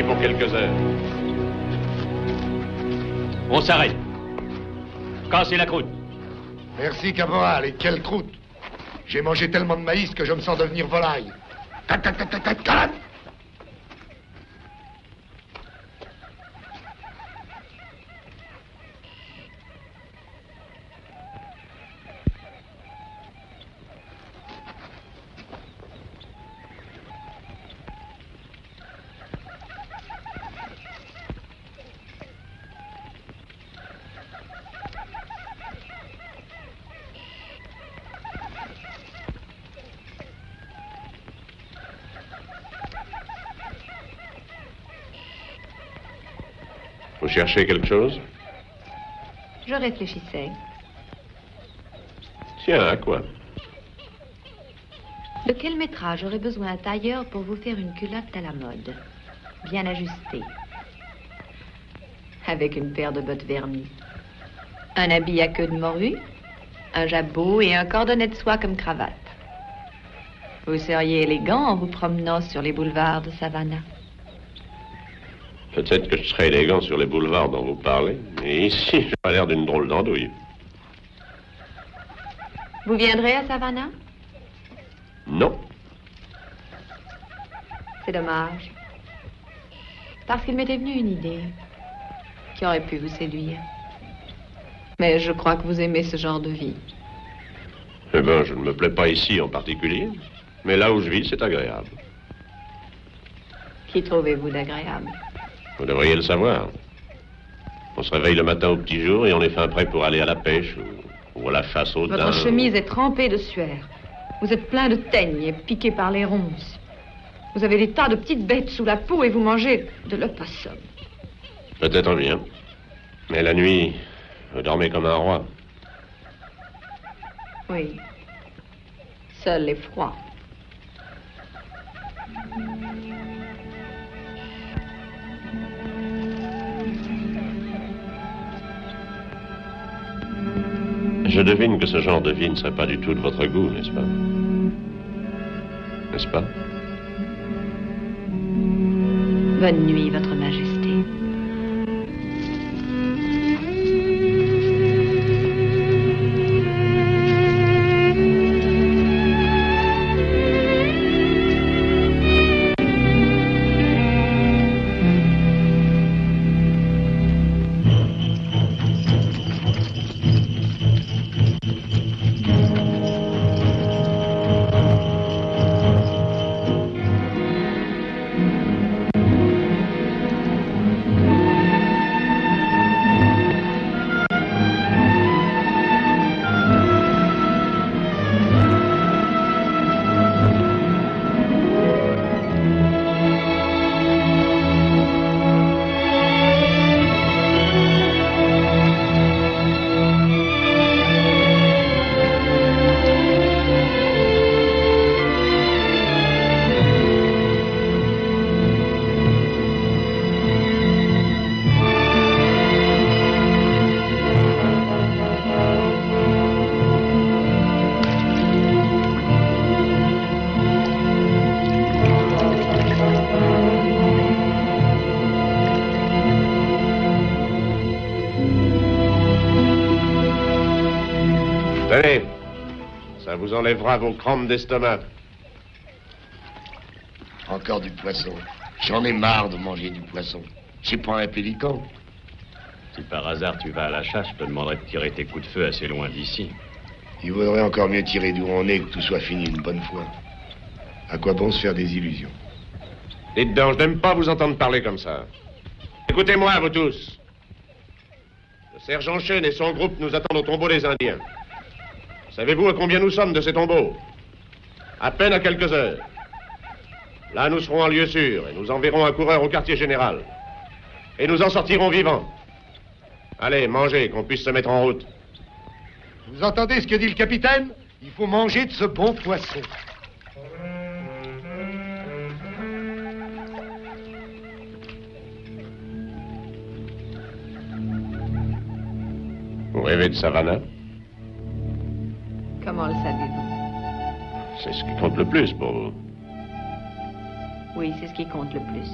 E: pour quelques heures.
N: On s'arrête. Cassez la croûte.
O: Merci, caporal. Et quelle croûte! J'ai mangé tellement de maïs que je me sens devenir volaille. Cat, cat, cat, cat, cat, cat.
E: Vous cherchez quelque chose?
H: Je réfléchissais.
E: Tiens, à quoi?
H: De quel métrage aurait besoin un tailleur pour vous faire une culotte à la mode? Bien ajustée. Avec une paire de bottes vernies. Un habit à queue de morue, un jabot et un cordonnet de soie comme cravate. Vous seriez élégant en vous promenant sur les boulevards de Savannah.
E: Peut-être que je serai élégant sur les boulevards dont vous parlez, mais ici, j'ai pas l'air d'une drôle d'andouille.
H: Vous viendrez à Savannah?
E: Non.
H: C'est dommage. Parce qu'il m'était venu une idée qui aurait pu vous séduire. Mais je crois que vous aimez ce genre de vie.
E: Eh bien, je ne me plais pas ici en particulier, mais là où je vis, c'est agréable.
H: Qui trouvez-vous d'agréable?
E: Vous devriez le savoir. On se réveille le matin au petit jour et on est fin prêt pour aller à la pêche ou à la chasse au daim.
H: Votre chemise est trempée de sueur. Vous êtes plein de teigne et piqué par les ronces. Vous avez des tas de petites bêtes sous la peau et vous mangez de l'opossum.
E: Peut-être bien. Mais la nuit, vous dormez comme un roi.
H: Oui. Seul et froid.
E: Je devine que ce genre de vie ne serait pas du tout de votre goût, n'est-ce pas? N'est-ce pas?
H: Bonne nuit, Votre Majesté.
E: Tenez, ça vous enlèvera vos crampes d'estomac.
O: Encore du poisson. J'en ai marre de manger du poisson. J'ai pas un pélican.
N: Si par hasard tu vas à la chasse, je te demanderai de tirer tes coups de feu assez loin d'ici.
O: Il vaudrait encore mieux tirer d'où on est que tout soit fini une bonne fois. À quoi bon se faire des illusions?
E: Dites donc, je n'aime pas vous entendre parler comme ça. Écoutez-moi, vous tous. Le sergent Chen et son groupe nous attendent au tombeau des Indiens. Savez-vous à combien nous sommes de ces tombeaux? À peine à quelques heures. Là, nous serons en lieu sûr et nous enverrons un coureur au quartier général. Et nous en sortirons vivants. Allez, mangez, qu'on puisse se mettre en route.
O: Vous entendez ce que dit le capitaine? Il faut manger de ce bon poisson.
E: Vous rêvez de Savannah?
H: Comment le savez-vous?
E: C'est ce qui compte le plus pour vous.
H: Oui, c'est ce qui compte le plus.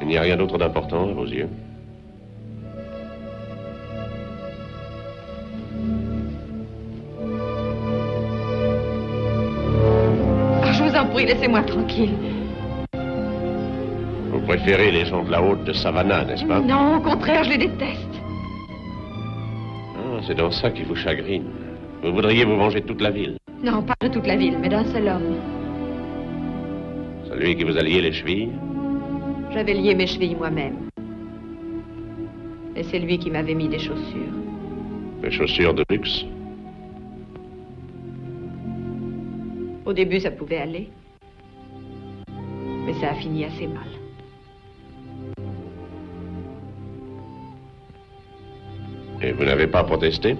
E: Il n'y a rien d'autre d'important à vos yeux?
H: Je vous en prie, laissez-moi tranquille.
E: Vous préférez les gens de la haute de Savannah, n'est-ce pas?
H: Non, au contraire, je les déteste.
E: Ah, c'est donc ça qui vous chagrine. Vous voudriez vous venger de toute la ville.
H: Non, pas de toute la ville, mais d'un seul homme.
E: Celui qui vous a lié les chevilles?
H: J'avais lié mes chevilles moi-même. Et c'est lui qui m'avait mis des chaussures.
E: Des chaussures de luxe?
H: Au début, ça pouvait aller. Mais ça a fini assez mal.
E: Et vous n'avez pas protesté?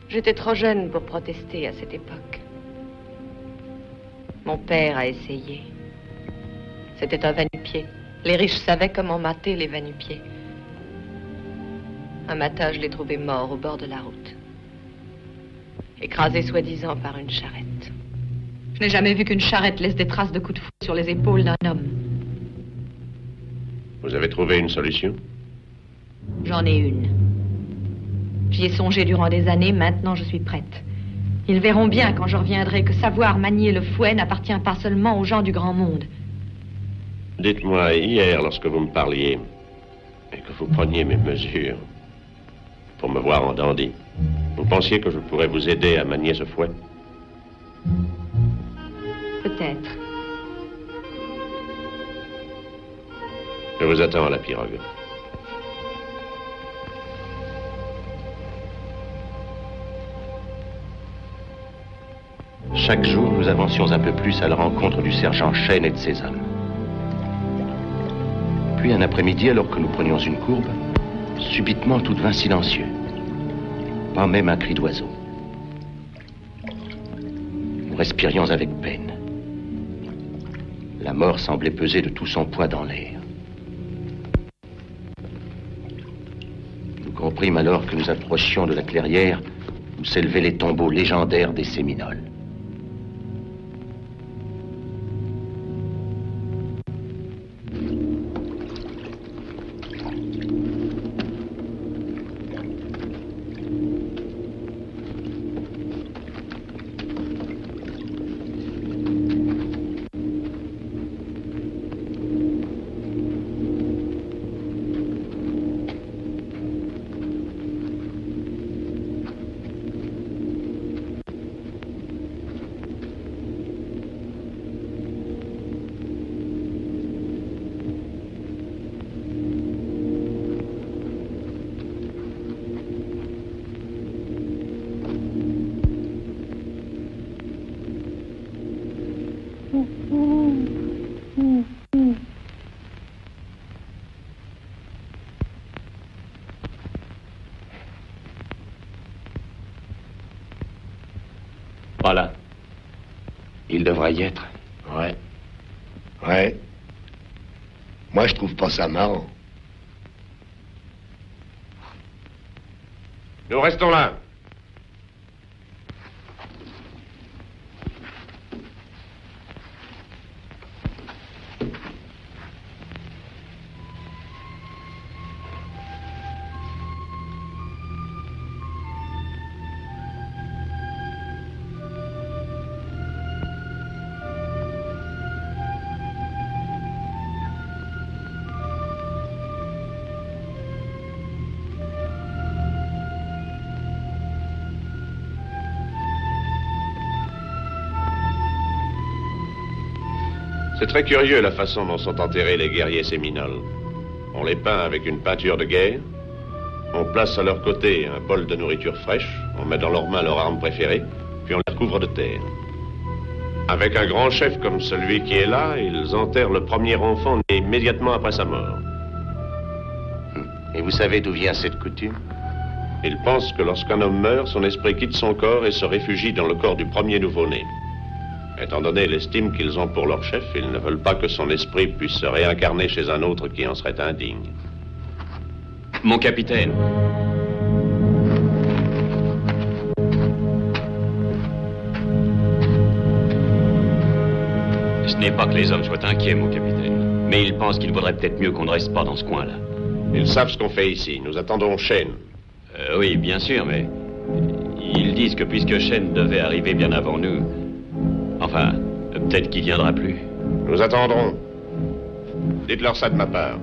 H: J'étais trop jeune pour protester à cette époque. Mon père a essayé. C'était un va-nu-pied. Les riches savaient comment mater les va-nu-pieds. Un matin, je l'ai trouvé mort au bord de la route. Écrasé soi-disant par une charrette. Je n'ai jamais vu qu'une charrette laisse des traces de coups de fouet sur les épaules d'un homme.
E: Vous avez trouvé une solution?
H: J'en ai une. J'y ai songé durant des années, maintenant je suis prête. Ils verront bien quand je reviendrai que savoir manier le fouet n'appartient pas seulement aux gens du grand monde.
E: Dites-moi, hier, lorsque vous me parliez et que vous preniez mes mesures pour me voir en dandy, vous pensiez que je pourrais vous aider à manier ce fouet?
H: Peut-être.
E: Je vous attends à la pirogue.
A: Chaque jour, nous avancions un peu plus à la rencontre du sergent Chêne et de ses hommes. Puis un après-midi, alors que nous prenions une courbe, subitement tout devint silencieux. Pas même un cri d'oiseau. Nous respirions avec peine. La mort semblait peser de tout son poids dans l'air. Nous comprîmes alors que nous approchions de la clairière où s'élevaient les tombeaux légendaires des Séminoles. Voilà. Il devrait y être.
O: Ouais. Ouais. Moi, je trouve pas ça marrant.
E: Nous restons là. C'est très curieux la façon dont sont enterrés les guerriers séminoles. On les peint avec une peinture de guerre, on place à leur côté un bol de nourriture fraîche, on met dans leurs mains leur arme préférée, puis on les recouvre de terre. Avec un grand chef comme celui qui est là, ils enterrent le premier enfant né immédiatement après sa mort.
A: Et vous savez d'où vient cette coutume?
E: Ils pensent que lorsqu'un homme meurt, son esprit quitte son corps et se réfugie dans le corps du premier nouveau-né. Étant donné l'estime qu'ils ont pour leur chef, ils ne veulent pas que son esprit puisse se réincarner chez un autre qui en serait indigne.
B: Mon capitaine. Ce n'est pas que les hommes soient inquiets, mon capitaine,
N: Mais ils pensent qu'il vaudrait peut-être mieux qu'on ne reste pas dans ce coin-là.
E: Ils savent ce qu'on fait ici. Nous attendons Shane.
N: Oui, bien sûr, mais... Ils disent que puisque Shane devait arriver bien avant nous... Enfin, peut-être qu'il viendra plus.
E: Nous attendrons. Dites-leur ça de ma part.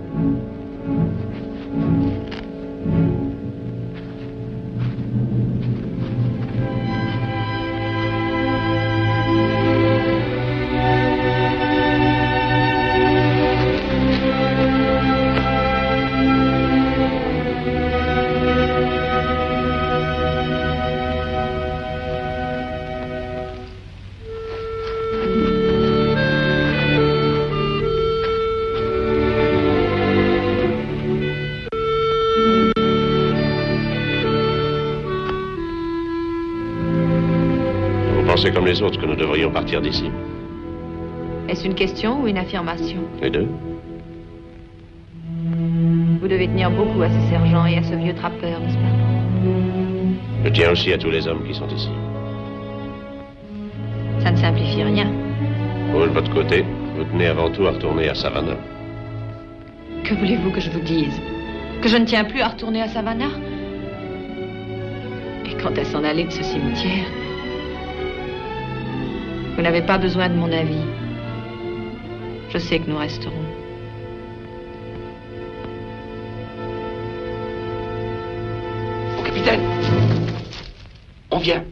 E: C'est comme les autres que nous devrions partir d'ici.
H: Est-ce une question ou une affirmation?
E: Les deux.
H: Vous devez tenir beaucoup à ce sergent et à ce vieux trappeur, n'est-ce pas?
E: Je tiens aussi à tous les hommes qui sont ici.
H: Ça ne simplifie rien.
E: Vous, de votre côté, vous tenez avant tout à retourner à Savannah.
H: Que voulez-vous que je vous dise? Que je ne tiens plus à retourner à Savannah? Et quant à s'en aller de ce cimetière... Vous n'avez pas besoin de mon avis. Je sais que nous resterons.
P: Mon capitaine, on vient.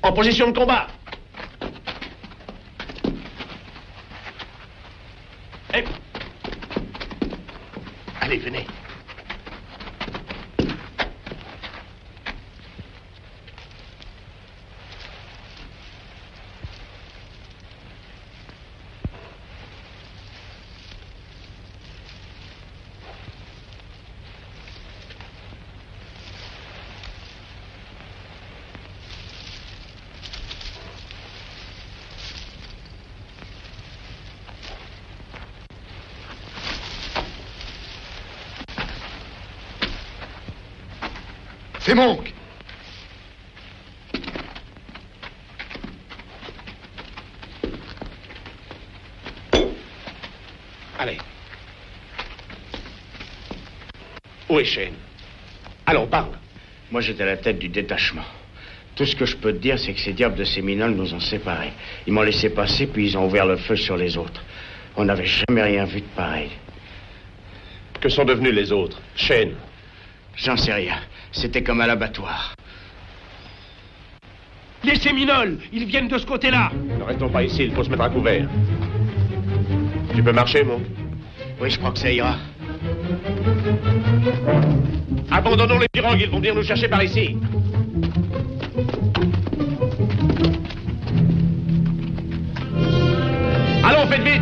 E: En position de combat.
P: Allez, venez.
O: C'est Monk.
P: Allez. Où est Shane? Allons, parle.
C: Moi, j'étais à la tête du détachement. Tout ce que je peux te dire, c'est que ces diables de Séminole nous ont séparés. Ils m'ont laissé passer, puis ils ont ouvert le feu sur les autres. On n'avait jamais rien vu de pareil.
E: Que sont devenus les autres? Shane?
C: J'en sais rien. C'était comme à l'abattoir.
P: Les Séminoles, ils viennent de ce côté-là.
E: Ne restons pas ici, il faut se mettre à couvert. Tu peux marcher, Monk?
C: Oui, je crois que ça ira.
E: Abandonnons les pirangues, ils vont venir nous chercher par ici. Allons, faites vite!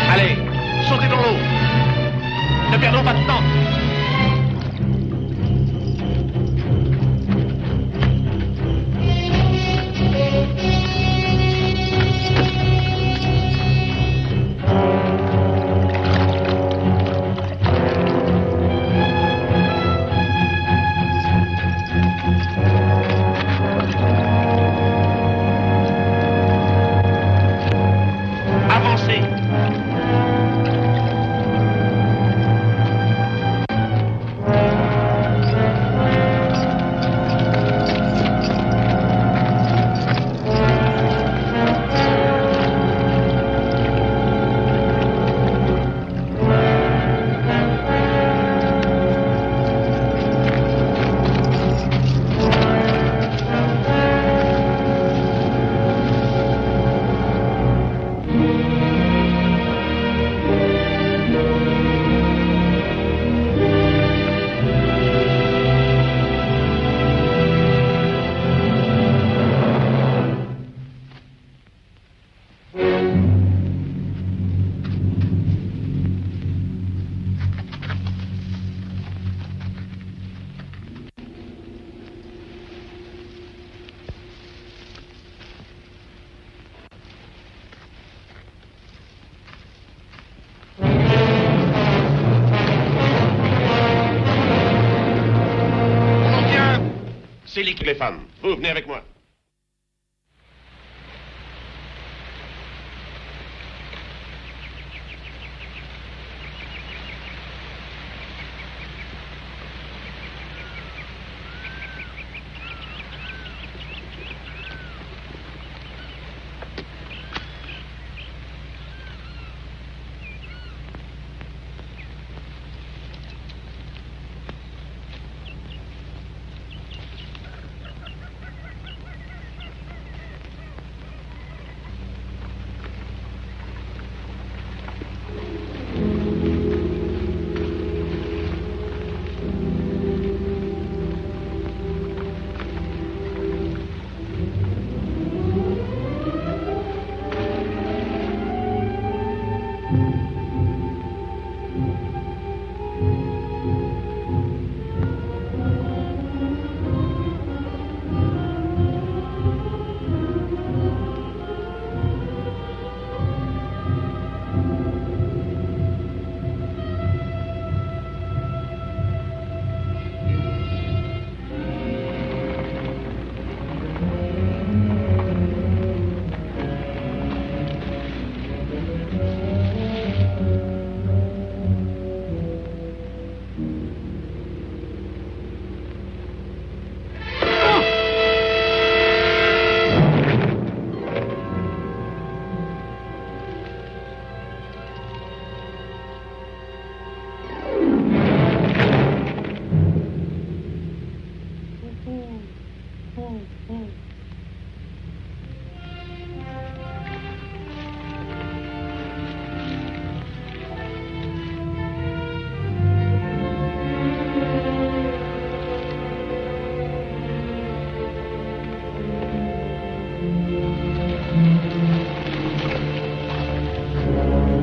P: Allez, sautez dans l'eau. Ne perdons pas de temps.
E: les femmes. Vous, venez avec moi.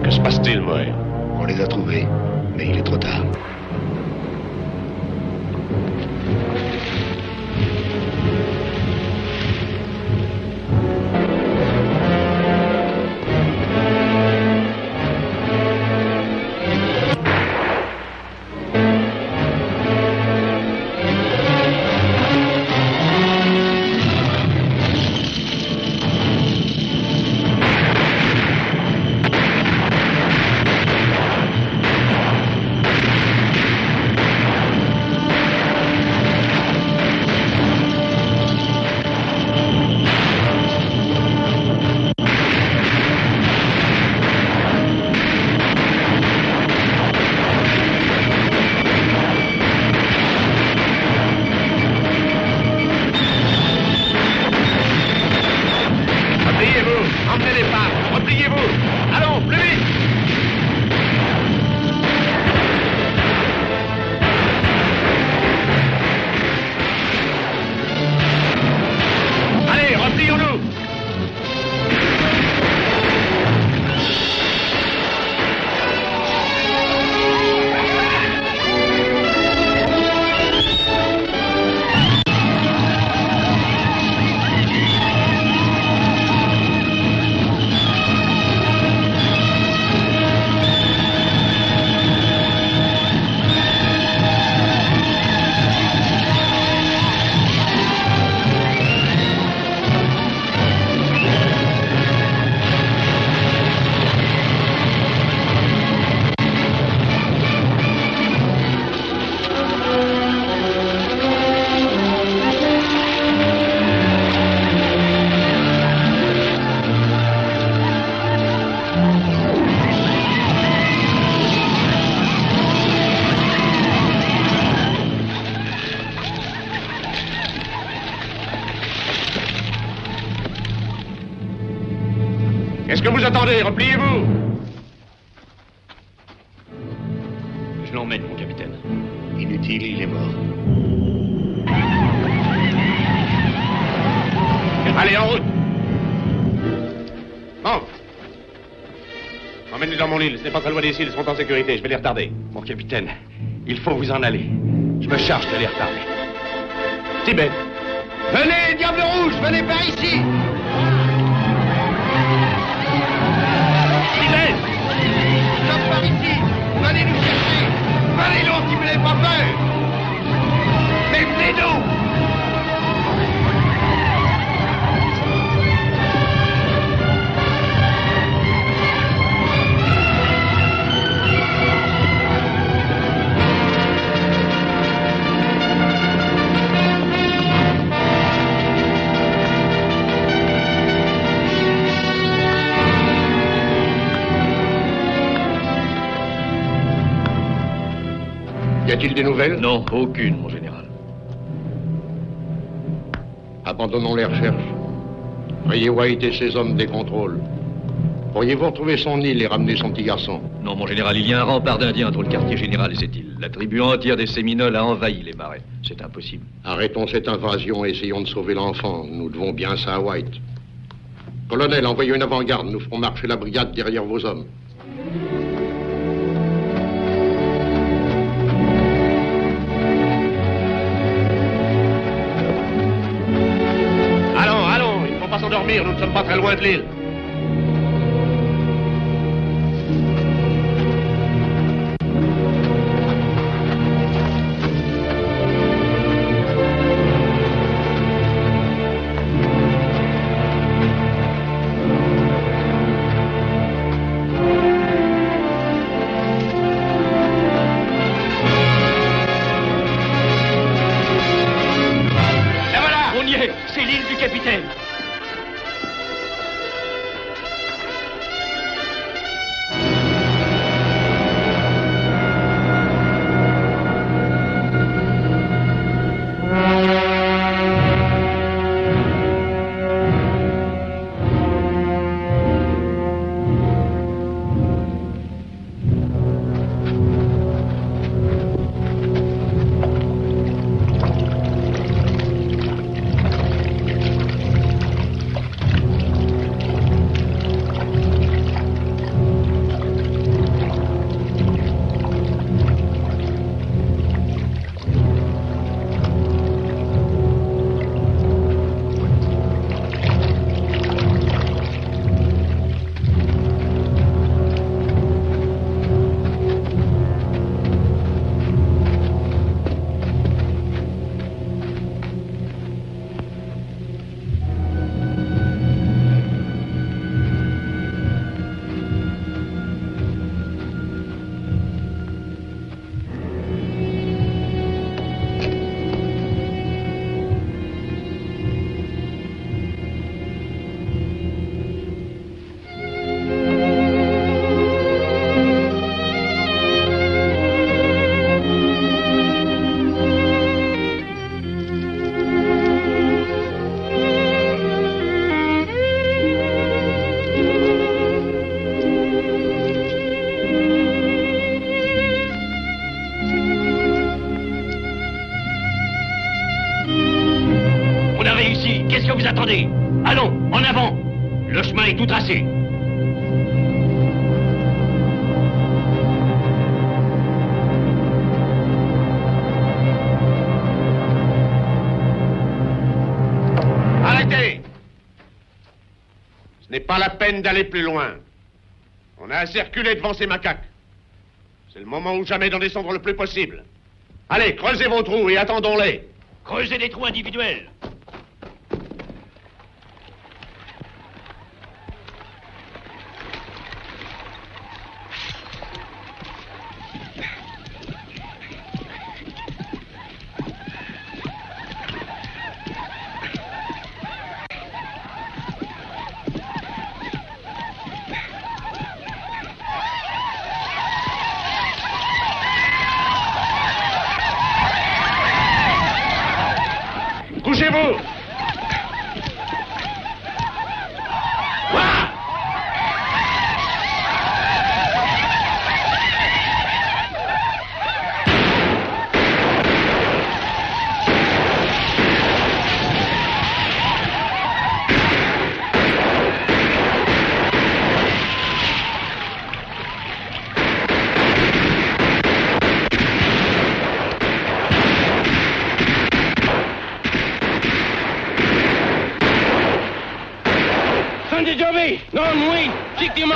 E: Que se passe-t-il, Moët?
O: On les a trouvés, mais il est trop tard.
E: Qu'est-ce que vous attendez? Repliez-vous!
N: Je l'emmène, mon capitaine.
O: Inutile, il est mort.
E: Allez, en route! Bon. Emmène-les dans mon île. Ce n'est pas très loin d'ici. Ils seront en sécurité. Je vais les retarder.
N: Mon capitaine, il faut vous en aller. Je me charge de les retarder.
E: Tibet!
J: Venez, Diable Rouge, venez par ici!
E: Tibet!
J: Stop par ici! Venez nous chercher! Venez donc, si vous n'avez pas peur! Mais venez donc!
F: Y a-t-il des nouvelles?
L: Non, aucune, mon général.
F: Abandonnons les recherches. Rayez White et ses hommes des contrôles. Pourriez-vous retrouver son île et ramener son petit garçon?
L: Non, mon général, il y a un rempart d'Indiens entre le quartier général et cette île. La tribu entière des Séminoles a envahi les marais. C'est impossible.
F: Arrêtons cette invasion et essayons de sauver l'enfant. Nous devons bien ça à White. Colonel, envoyez une avant-garde. Nous ferons marcher la brigade derrière vos hommes.
P: Allons, il ne faut pas s'endormir, nous ne sommes pas très loin de l'île.
I: C'est l'île du capitaine.
P: Qu'est-ce que vous attendez? Allons, en avant! Le chemin est tout tracé. Arrêtez! Ce n'est pas la peine d'aller plus loin. On a assez reculé devant ces macaques. C'est le moment ou jamais d'en descendre le plus possible. Allez, creusez vos trous et attendons-les. Creusez des trous individuels. Couchez-vous! Non, oui, effectivement.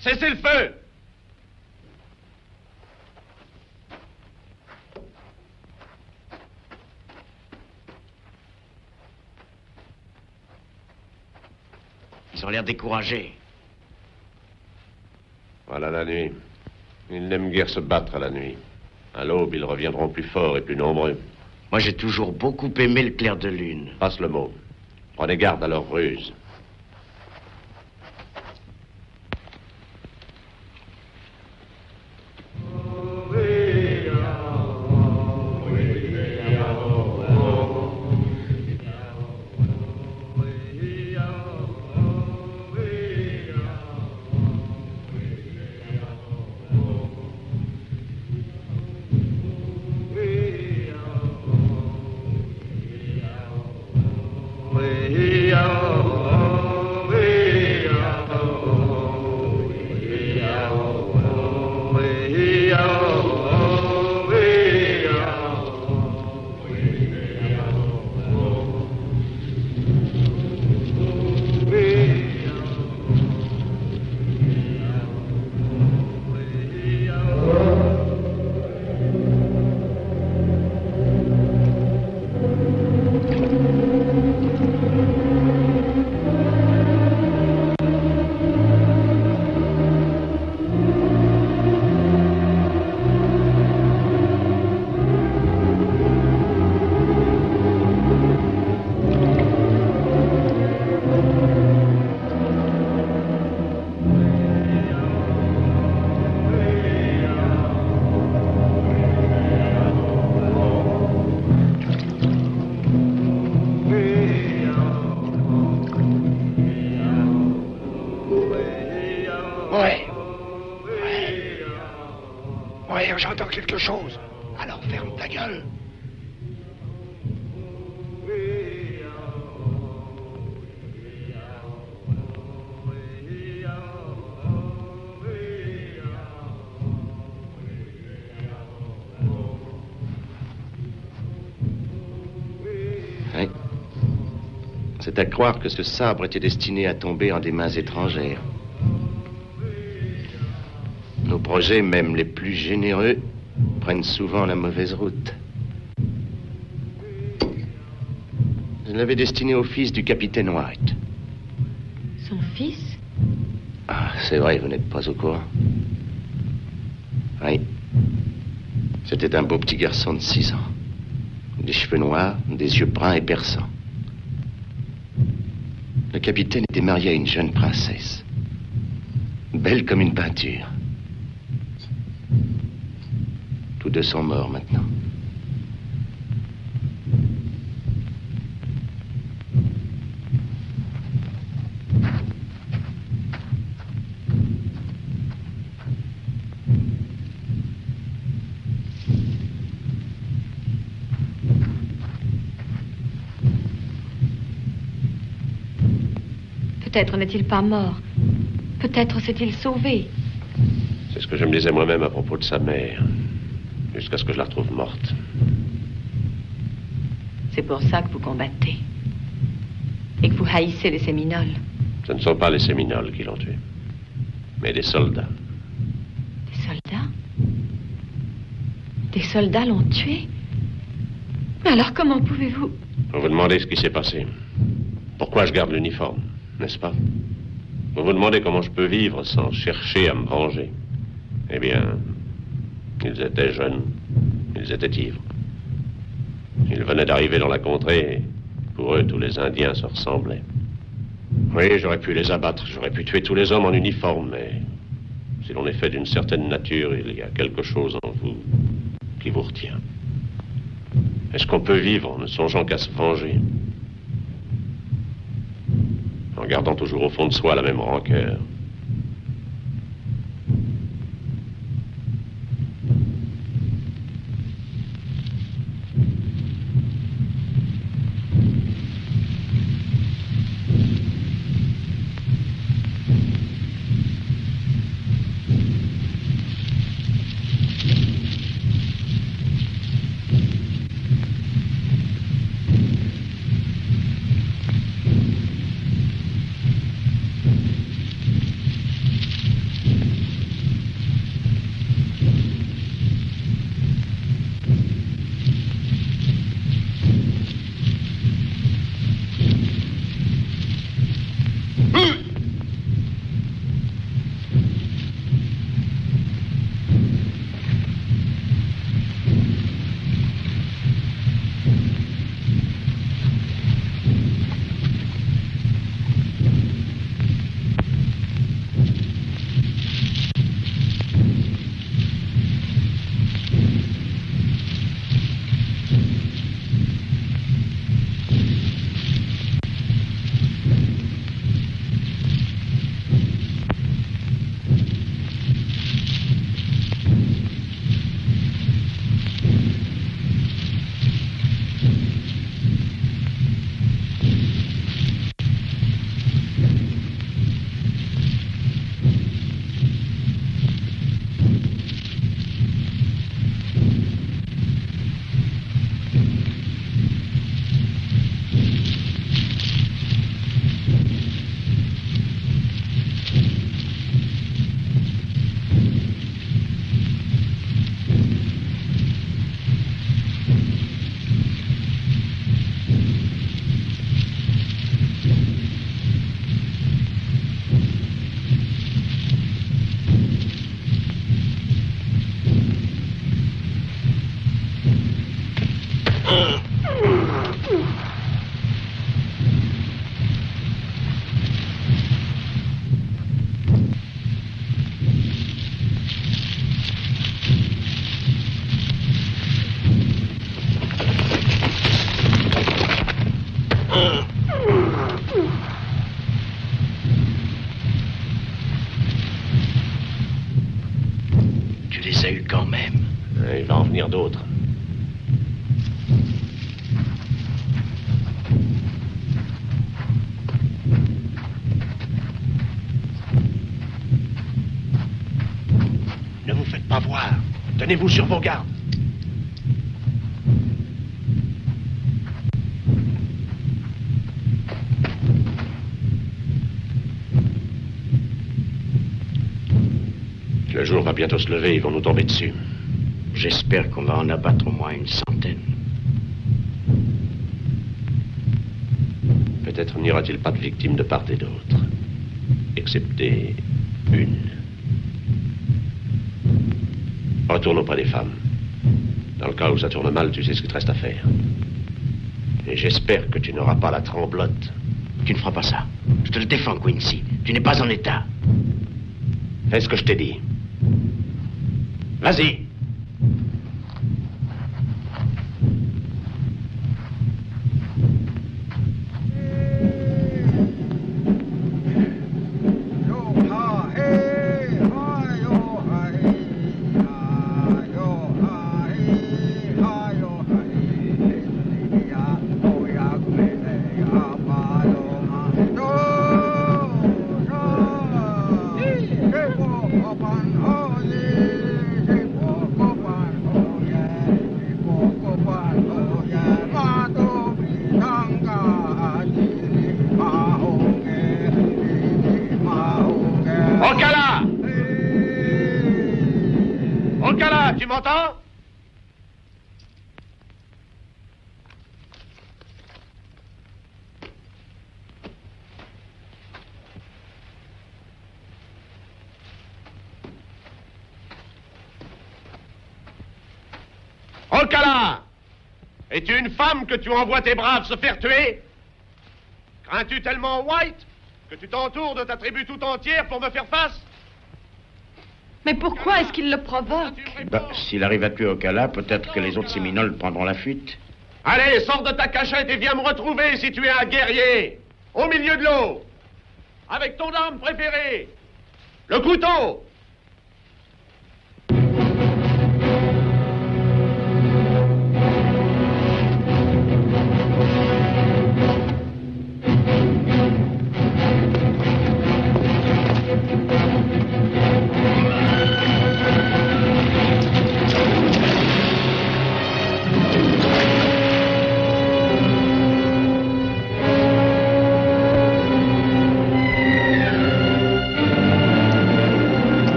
P: Cessez le feu.
C: Ils ont l'air découragés.
E: Voilà la nuit. Ils n'aiment guère se battre à la nuit. À l'aube, ils reviendront plus forts et plus nombreux.
C: Moi, j'ai toujours beaucoup aimé le clair de lune.
E: Passe le mot. Prenez garde à leurs ruses.
O: J'entends quelque chose. Alors ferme ta gueule.
A: Oui. C'est à croire que ce sabre était destiné à tomber en des mains étrangères. Nos projets, même les plus généreux, prennent souvent la mauvaise route. Je l'avais destiné au fils du capitaine White.
H: Son fils?
A: Ah, c'est vrai, vous n'êtes pas au courant. Oui. C'était un beau petit garçon de 6 ans. Des cheveux noirs, des yeux bruns et perçants. Le capitaine était marié à une jeune princesse. Belle comme une peinture. Tous deux sont morts maintenant.
H: Peut-être n'est-il pas mort. Peut-être s'est-il sauvé.
E: C'est ce que je me disais moi-même à propos de sa mère. Jusqu'à ce que je la retrouve morte.
H: C'est pour ça que vous combattez. Et que vous haïssez les Séminoles.
E: Ce ne sont pas les Séminoles qui l'ont tué, mais des soldats.
H: Des soldats? Des soldats l'ont tué? Mais alors comment pouvez-vous...
E: Vous vous demandez ce qui s'est passé. Pourquoi je garde l'uniforme, n'est-ce pas? Vous vous demandez comment je peux vivre sans chercher à me venger. Eh bien... Ils étaient jeunes, ils étaient ivres. Ils venaient d'arriver dans la contrée et pour eux, tous les Indiens se ressemblaient. Oui, j'aurais pu les abattre, j'aurais pi tuer tous les hommes en uniforme, mais si l'on est fait d'une certaine nature, il y a quelque chose en vous qui vous retient. Est-ce qu'on peut vivre en ne songeant qu'à se venger? En gardant toujours au fond de soi la même rancœur?
C: Tu les as eus quand même.
E: Il va en venir d'autres.
P: Ne vous faites pas voir. Tenez-vous sur vos gardes.
E: Le jour va bientôt se lever, ils vont nous tomber dessus.
C: J'espère qu'on va en abattre au moins une centaine.
E: Peut-être n'y aura-t-il pas de victimes de part et d'autre. Excepté une. Retourne auprès des femmes. Dans le cas où ça tourne mal, tu sais ce qu'il te reste à faire. Et j'espère que tu n'auras pas la tremblote.
C: Tu ne feras pas ça. Je te le défends, Quincy. Tu n'es pas en état.
E: Fais ce que je t'ai dit. Vas-y.
P: Tu m'entends? Ocala! Es-tu une femme que tu envoies tes braves se faire tuer? Crains-tu tellement White que tu t'entoures de ta tribu tout entière pour me faire face?
H: Mais pourquoi est-ce qu'il le provoque?
C: S'il arrive à tuer Ocala, peut-être que les autres Séminoles prendront la fuite.
P: Allez, sors de ta cachette et viens me retrouver si tu es un guerrier. Au milieu de l'eau. Avec ton arme préférée. Le couteau.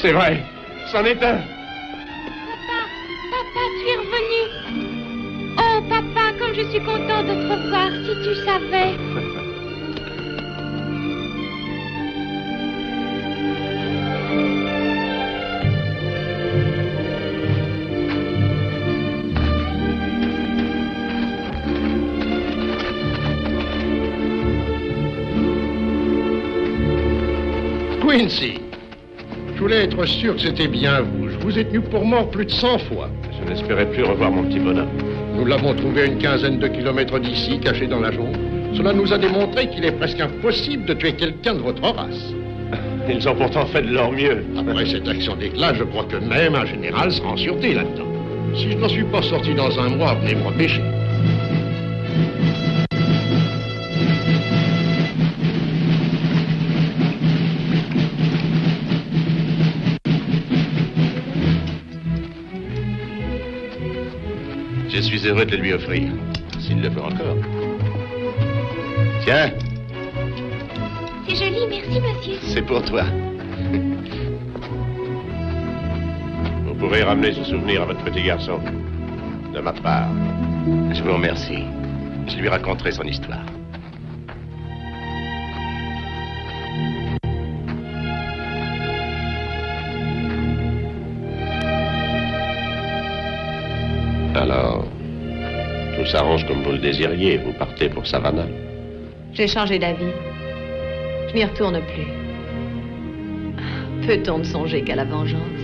P: C'est vrai. C'en est un.
D: Papa, tu es revenu. Oh, papa, comme je suis contente de te revoir, si tu savais.
F: Quincy, je voulais être sûr que c'était bien vous. Je vous ai tenu pour mort plus de 100 fois.
E: Je n'espérais plus revoir mon petit bonhomme.
F: Nous l'avons trouvé à une quinzaine de kilomètres d'ici, caché dans la jungle. Cela nous a démontré qu'il est presque impossible de tuer quelqu'un de votre race.
E: Ils ont pourtant fait de leur mieux.
F: Après cette action d'éclat, je crois que même un général sera en sûreté là-dedans. Si je n'en suis pas sorti dans un mois, venez me repêcher.
A: Je suis heureux de le lui offrir, s'il le veut encore. Tiens,
D: C'est joli, merci, monsieur.
A: c'est pour toi.
E: Vous pourrez ramener ce souvenir à votre petit garçon. De ma part.
A: Je vous remercie. Je lui raconterai son histoire.
E: Alors, tout s'arrange comme vous le désiriez. Vous partez pour Savannah.
H: J'ai changé d'avis. Je n'y retourne plus. Peut-on ne songer qu'à la vengeance?